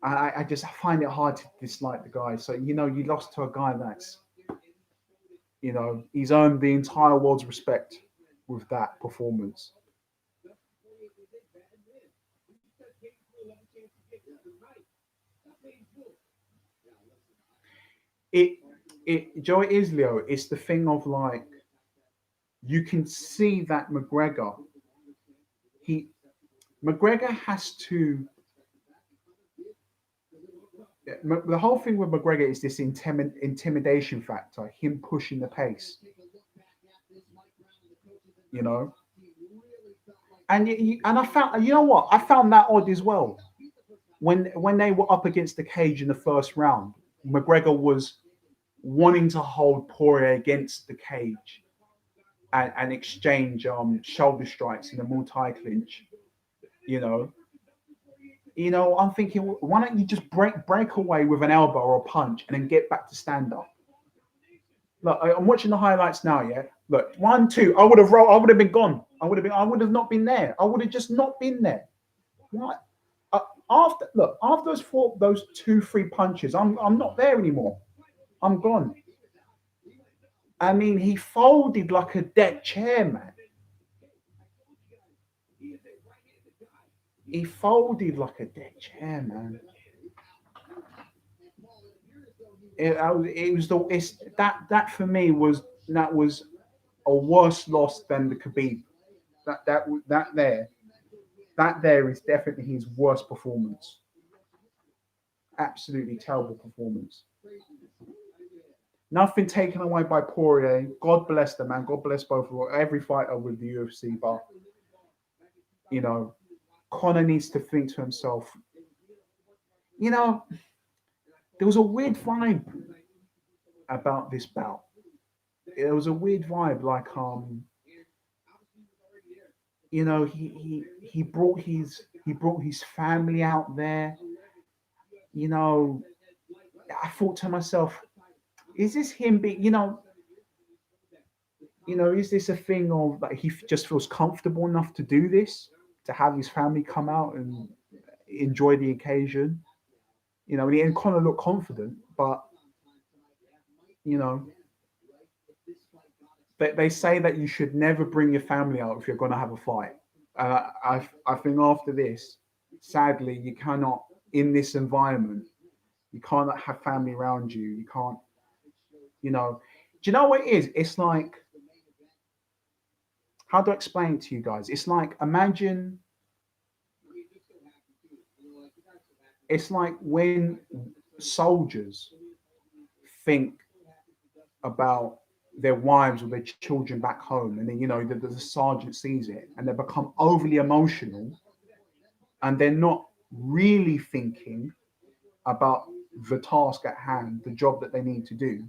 I just find it hard to dislike the guy. So, you lost to a guy that's, he's earned the entire world's respect with that performance. It, Joe, it is, Leo. It's the thing of like, you can see that he, McGregor has to. The whole thing with McGregor is this intimidation factor, him pushing the pace, you know. And I found, what, I found that odd as well. When they were up against the cage in the first round, McGregor was wanting to hold Poirier against the cage and exchange shoulder strikes in a multi clinch, you know. I'm thinking, why don't you just break away with an elbow or a punch and then get back to stand up? Look, I'm watching the highlights now. Yeah, look, 1-2. I would have rolled. I would have been gone. I would have been. I would have not been there. I would have just not been there. What? After those 2-3 punches, I'm not there anymore. I'm gone. I mean, he folded like a deck chair, man. He folded like a deck chair, man. It was the it's that for me was a worse loss than the Khabib. That that that there that there is definitely his worst performance. Absolutely terrible performance. Nothing taken away by Poirier. God bless the man. God bless both of them. Every fighter with the UFC, but you know, Conor needs to think to himself. You know, there was a weird vibe about this bout. It was a weird vibe, like he brought his family out there. You know, I thought to myself, is this him being, is this a thing of like he just feels comfortable enough to do this, to have his family come out and enjoy the occasion? And Connor looked confident, but you know, they say that you should never bring your family out if you're going to have a fight. And I think after this, sadly, you cannot, in this environment, you can't have family around you. You can't, do you know what it is? It's like, how do I explain it to you guys? It's like, imagine, it's like when soldiers think about their wives or their children back home, and then the sergeant sees it and they become overly emotional, and they're not really thinking about the task at hand, the job that they need to do,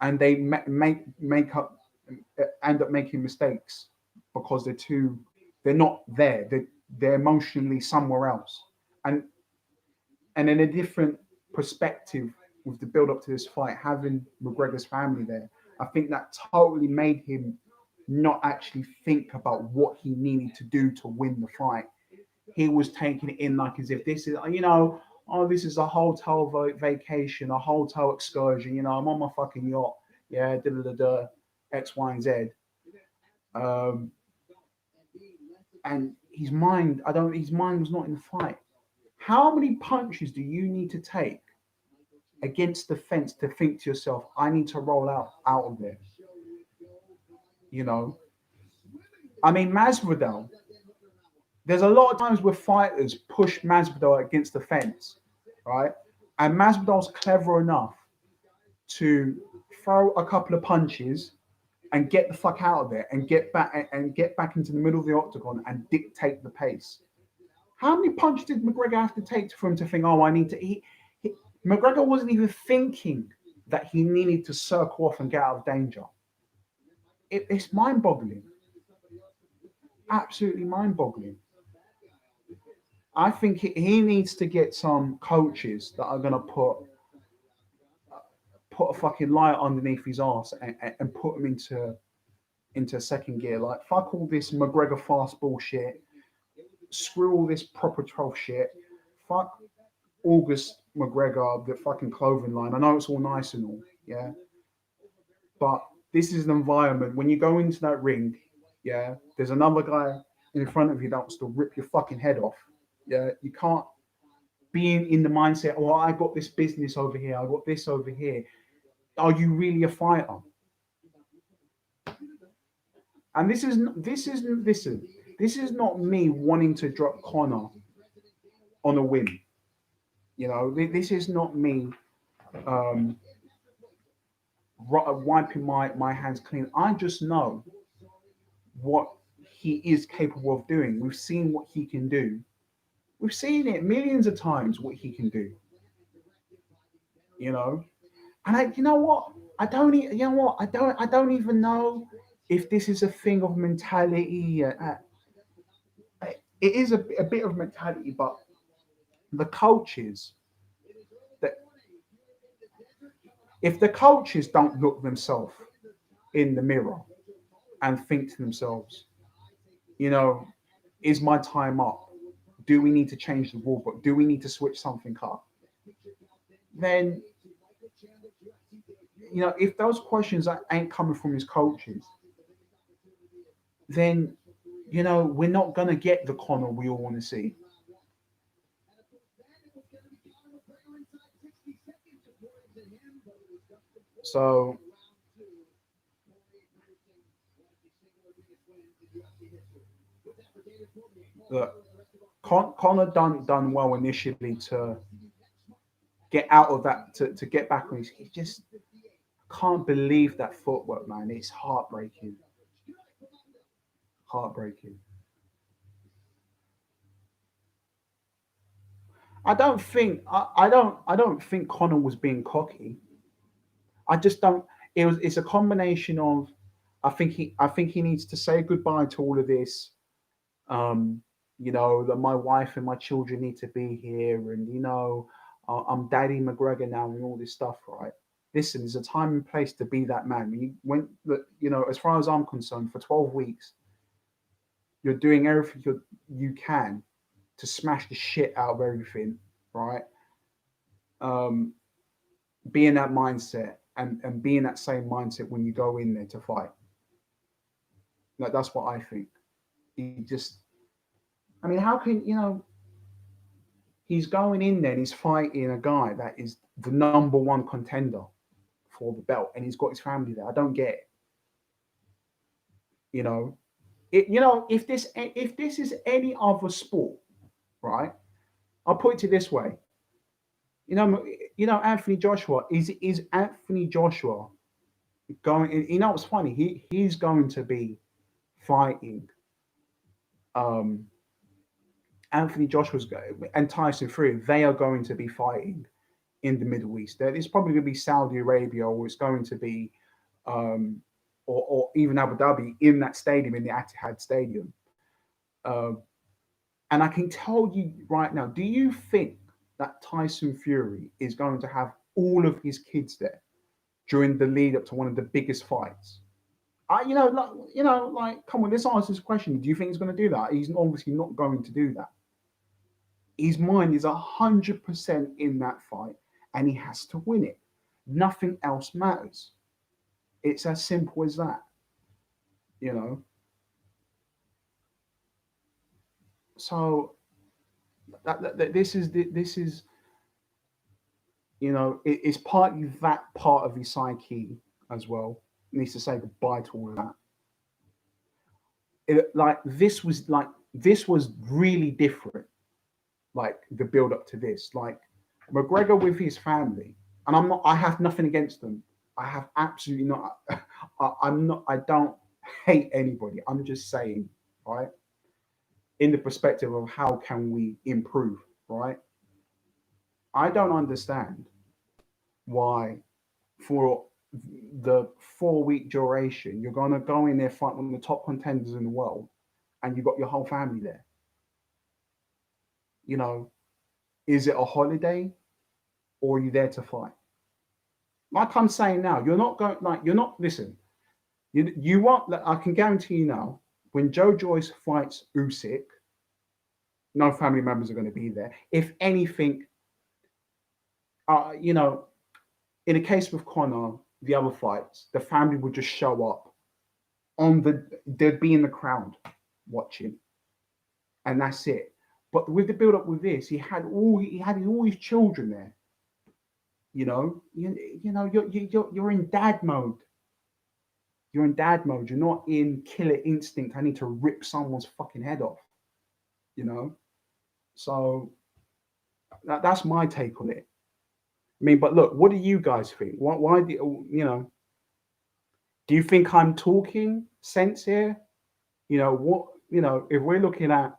and they make up end up making mistakes because they're not there. They're emotionally somewhere else, and in a different perspective with the build up to this fight, having McGregor's family there, I think that totally made him not actually think about what he needed to do to win the fight. He was taking it in like as if this is, this is a hotel vacation, a hotel excursion. I'm on my fucking yacht. Yeah, X, Y, and Z. And his mind, his mind was not in the fight. How many punches do you need to take against the fence to think to yourself, I need to roll out of there? I mean, Masvidal, there's a lot of times where fighters push Masvidal against the fence, right? And Masvidal's clever enough to throw a couple of punches and get the fuck out of there and get back into the middle of the octagon and dictate the pace. How many punches did McGregor have to take for him to think, I need to? McGregor wasn't even thinking that he needed to circle off and get out of danger. It's mind-boggling. Absolutely mind-boggling. I think he needs to get some coaches that are going to put a fucking light underneath his ass and put him into into second gear. Like, fuck all this McGregor fast bullshit. Screw all this proper 12 shit. Fuck August McGregor, the fucking clothing line. I know it's all nice and all, yeah. But this is an environment when you go into that ring, yeah, there's another guy in front of you that wants to rip your fucking head off. Yeah, you can't be in the mindset, oh, I got this business over here, I got this over here. Are you really a fighter? And this is not me wanting to drop Conor on a win. You know, this is not me um, wiping my hands clean. I just know what he is capable of doing. We've seen what he can do. We've seen it millions of times what he can do. You know, and you know what? I don't. You know what? I don't even know if this is a thing of mentality. It is a bit of mentality, but the coaches that if the coaches don't look themselves in the mirror and think to themselves, you know, is my time up? Do we need to change the rule book? Do we need to switch something up? Then, you know, if those questions ain't coming from his coaches, then, you know, we're not going to get the Conor we all want to see. So, look, Conor done well initially to get out of that, to get back on his. He just can't believe that footwork, man. It's heartbreaking. Heartbreaking. I don't think Connor was being cocky. I just don't. It's a combination of. I think he needs to say goodbye to all of this. Um, you know that my wife and my children need to be here, and you know I'm Daddy McGregor now, and all this stuff, right? Listen, there's a time and place to be that man. You know, as far as I'm concerned, for 12 weeks, you're doing everything you can to smash the shit out of everything, right? Um, be in that mindset and be in that same mindset when you go in there to fight. Like, that's what I think. He just, I mean, how can, you know, he's going in there and he's fighting a guy that is the number one contender for the belt and he's got his family there. I don't get it. You know, you know, if this is any other sport, right? I'll put it to this way. You know, Anthony Joshua is Anthony Joshua going. You know what's funny? He's going to be fighting um, Anthony Joshua's and Tyson Fury. They are going to be fighting in the Middle East. It's probably going to be Saudi Arabia, or it's going to be, um, or even Abu Dhabi in that stadium, in the Etihad Stadium. Uh, and I can tell you right now, do you think that Tyson Fury is going to have all of his kids there during the lead up to one of the biggest fights? Like, come on, let's answer this question. Do you think he's going to do that? He's obviously not going to do that. His mind is 100% in that fight, and he has to win it. Nothing else matters. It's as simple as that. You know. So this is you know, it's partly that part of his psyche as well. He needs to say goodbye to all of that. This was really different. Like the build up to this, like McGregor with his family, and I have nothing against them. I have absolutely not. I'm not. I don't hate anybody. I'm just saying, right? In the perspective of how can we improve, right? I don't understand why for the 4 week duration you're going to go in there, fight one of the top contenders in the world, and you got your whole family there. You know, is it a holiday or are you there to fight? Like I'm saying now, you're not going, like, you're not, listen, You want? I can guarantee you now. When Joe Joyce fights Usyk, no family members are going to be there. If anything, you know, in the case with Conor, the other fights, the family would just show up on the. They'd be in the crowd watching, and that's it. But with the build up with this, he had all his children there. You're in dad mode. You're in dad mode. You're not in killer instinct. I need to rip someone's fucking head off. You know. So that's my take on it. I mean, but look, what do you guys think? Why do you know? Do you think I'm talking sense here? What? If we're looking at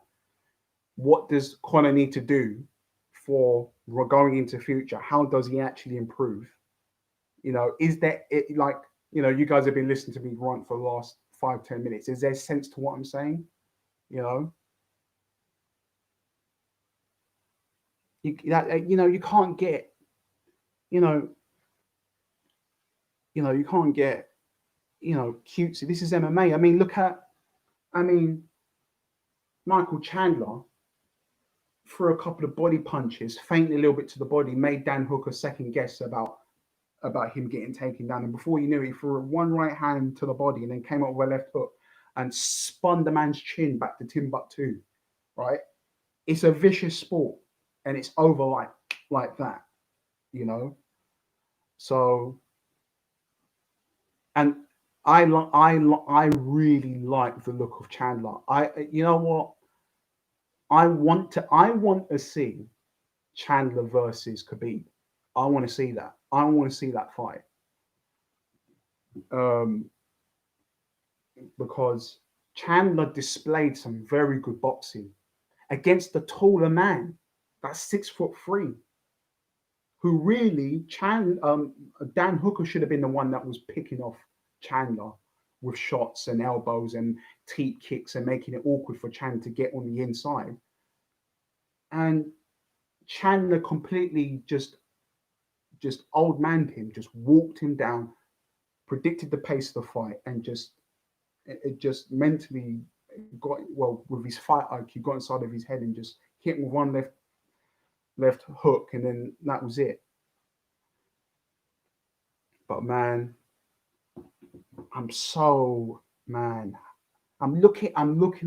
what does Connor need to do for going into future, how does he actually improve? Is there it like you guys have been listening to me rant for the last 5-10 minutes? Is there sense to what I'm saying? You know, you can't get you know you can't get cutesy. This is MMA. I mean, I mean, Michael Chandler threw a couple of body punches, fainted a little bit to the body, made Dan Hooker second guess about him getting taken down. And before you knew it, he threw one right hand to the body and then came up with a left hook and spun the man's chin back to Timbuktu. Right? It's a vicious sport, and it's over like that. You know. So, and I really like the look of Chandler. You know what? I want to see Chandler versus Khabib. I want to see that. I want to see that fight. Um, because Chandler displayed some very good boxing against the taller man, that's 6'3", who really Dan Hooker should have been the one that was picking off Chandler with shots and elbows and teep kicks and making it awkward for Chandler to get on the inside. And Chandler completely just old manned him, just walked him down, predicted the pace of the fight, and it just mentally got well with his fight IQ, got inside of his head and just hit him with one left hook, and then that was it. But man, I'm so man. I'm looking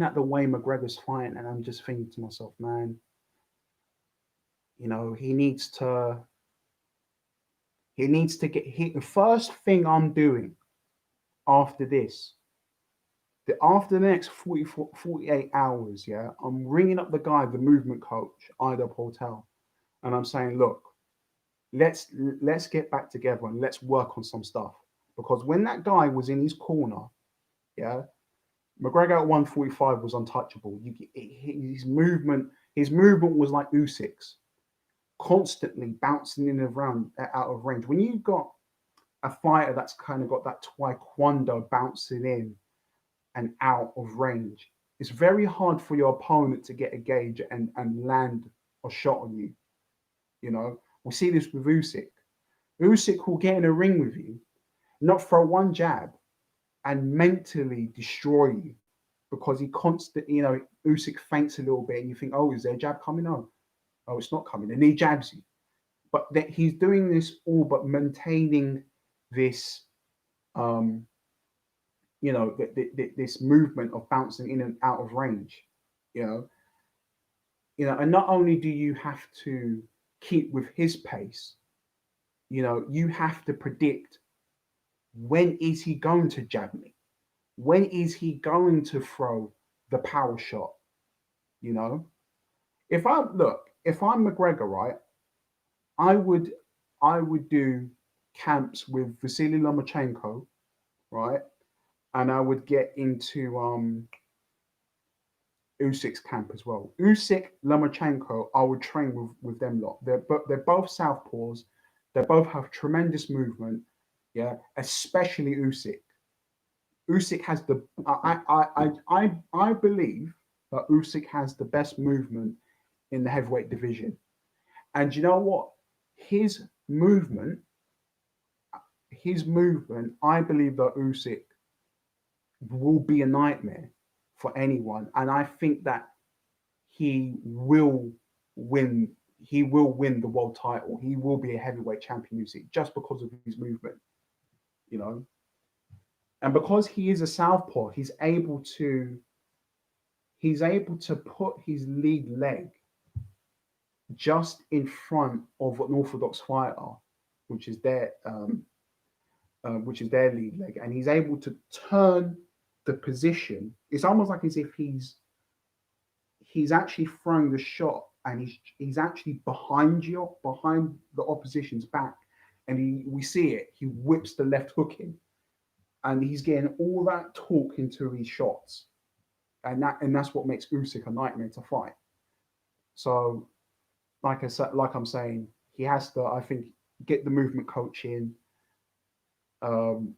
at the way McGregor's fighting, and I'm just thinking to myself, man, he needs to get hit. The first thing I'm doing after this, after the next 48 hours, yeah, I'm ringing up the guy, the movement coach, Ida Portel, and I'm saying, look, let's get back together and let's work on some stuff. Because when that guy was in his corner, yeah, McGregor at 145 was untouchable. His movement was like Usyk's, constantly bouncing in and around out of range. When you've got a fighter that's kind of got that taekwondo bouncing in and out of range, it's very hard for your opponent to get a gauge and land a shot on you. We see this with Usyk. Usyk will get in a ring with you, not throw one jab, and mentally destroy you because he constantly, Usyk feints a little bit, and you think, oh, is there a jab coming? Oh, it's not coming, and he jabs you. But that he's doing this all but maintaining this, this movement of bouncing in and out of range. You and not only do you have to keep with his pace, you have to predict when is he going to jab me? When is he going to throw the power shot? You know, if I'm McGregor, right, I would I would do camps with Vasily Lomachenko, right, and I would get into Usyk's camp as well. Usyk, Lomachenko, I would train with them lot. They're both southpaws. They both have tremendous movement. Yeah, especially Usyk. Usyk has I believe that Usyk has the best movement in the heavyweight division. And you know what? His movement, I believe that Usyk will be a nightmare for anyone. And I think that he will win. He will win the world title. He will be a heavyweight champion, just because of his movement, you know. And because he is a southpaw, he's able to put his lead leg just in front of an orthodox fighter, which is their lead leg, and he's able to turn the position. It's almost like as if he's actually throwing the shot, and he's actually behind the opposition's back, and we see it. He whips the left hook in, and he's getting all that torque into his shots, and that's what makes Usyk a nightmare to fight. So, like I said, like I'm saying, he has to, I think, get the movement coach in. Um,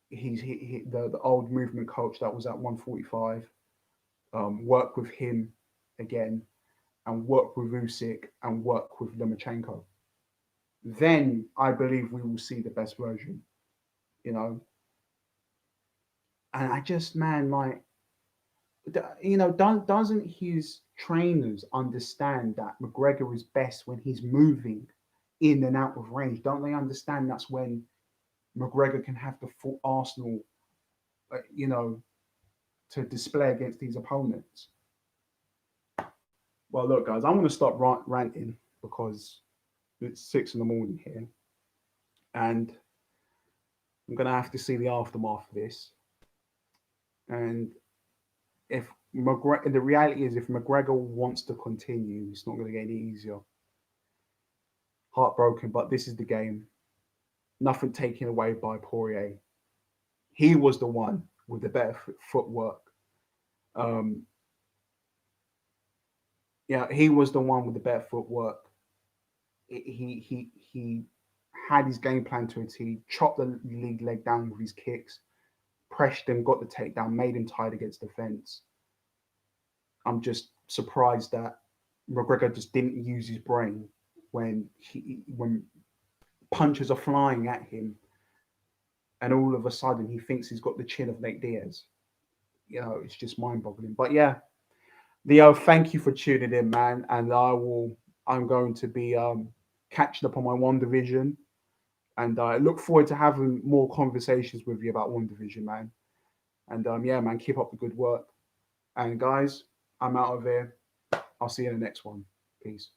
the old movement coach that was at 145. Work with him again, and work with Usyk and work with Lomachenko. Then I believe we will see the best version, you know. And I just, man, like, doesn't his trainers understand that McGregor is best when he's moving in and out of range? Don't they understand that's when McGregor can have the full arsenal, you know, to display against these opponents? Well, look, guys, I'm going to stop ranting because it's 6 in the morning here, and I'm going to have to see the aftermath of this. And if McGregor, the reality is, if McGregor wants to continue, it's not going to get any easier. Heartbroken, but this is the game. Nothing taken away by Poirier. He was the one with the better footwork. Um, yeah, he was the one with the better footwork. He had his game plan to a T. Chopped the lead leg down with his kicks, pressed him, got the takedown, made him tied against the fence. I'm just surprised that McGregor just didn't use his brain when punches are flying at him, and all of a sudden he thinks he's got the chin of Nate Diaz. You know, it's just mind-boggling. But yeah, Leo, thank you for tuning in, man. And I'm going to be catching up on my One Division, and I look forward to having more conversations with you about One Division, man. And yeah, man, keep up the good work. And guys, I'm out of here. I'll see you in the next one. Peace.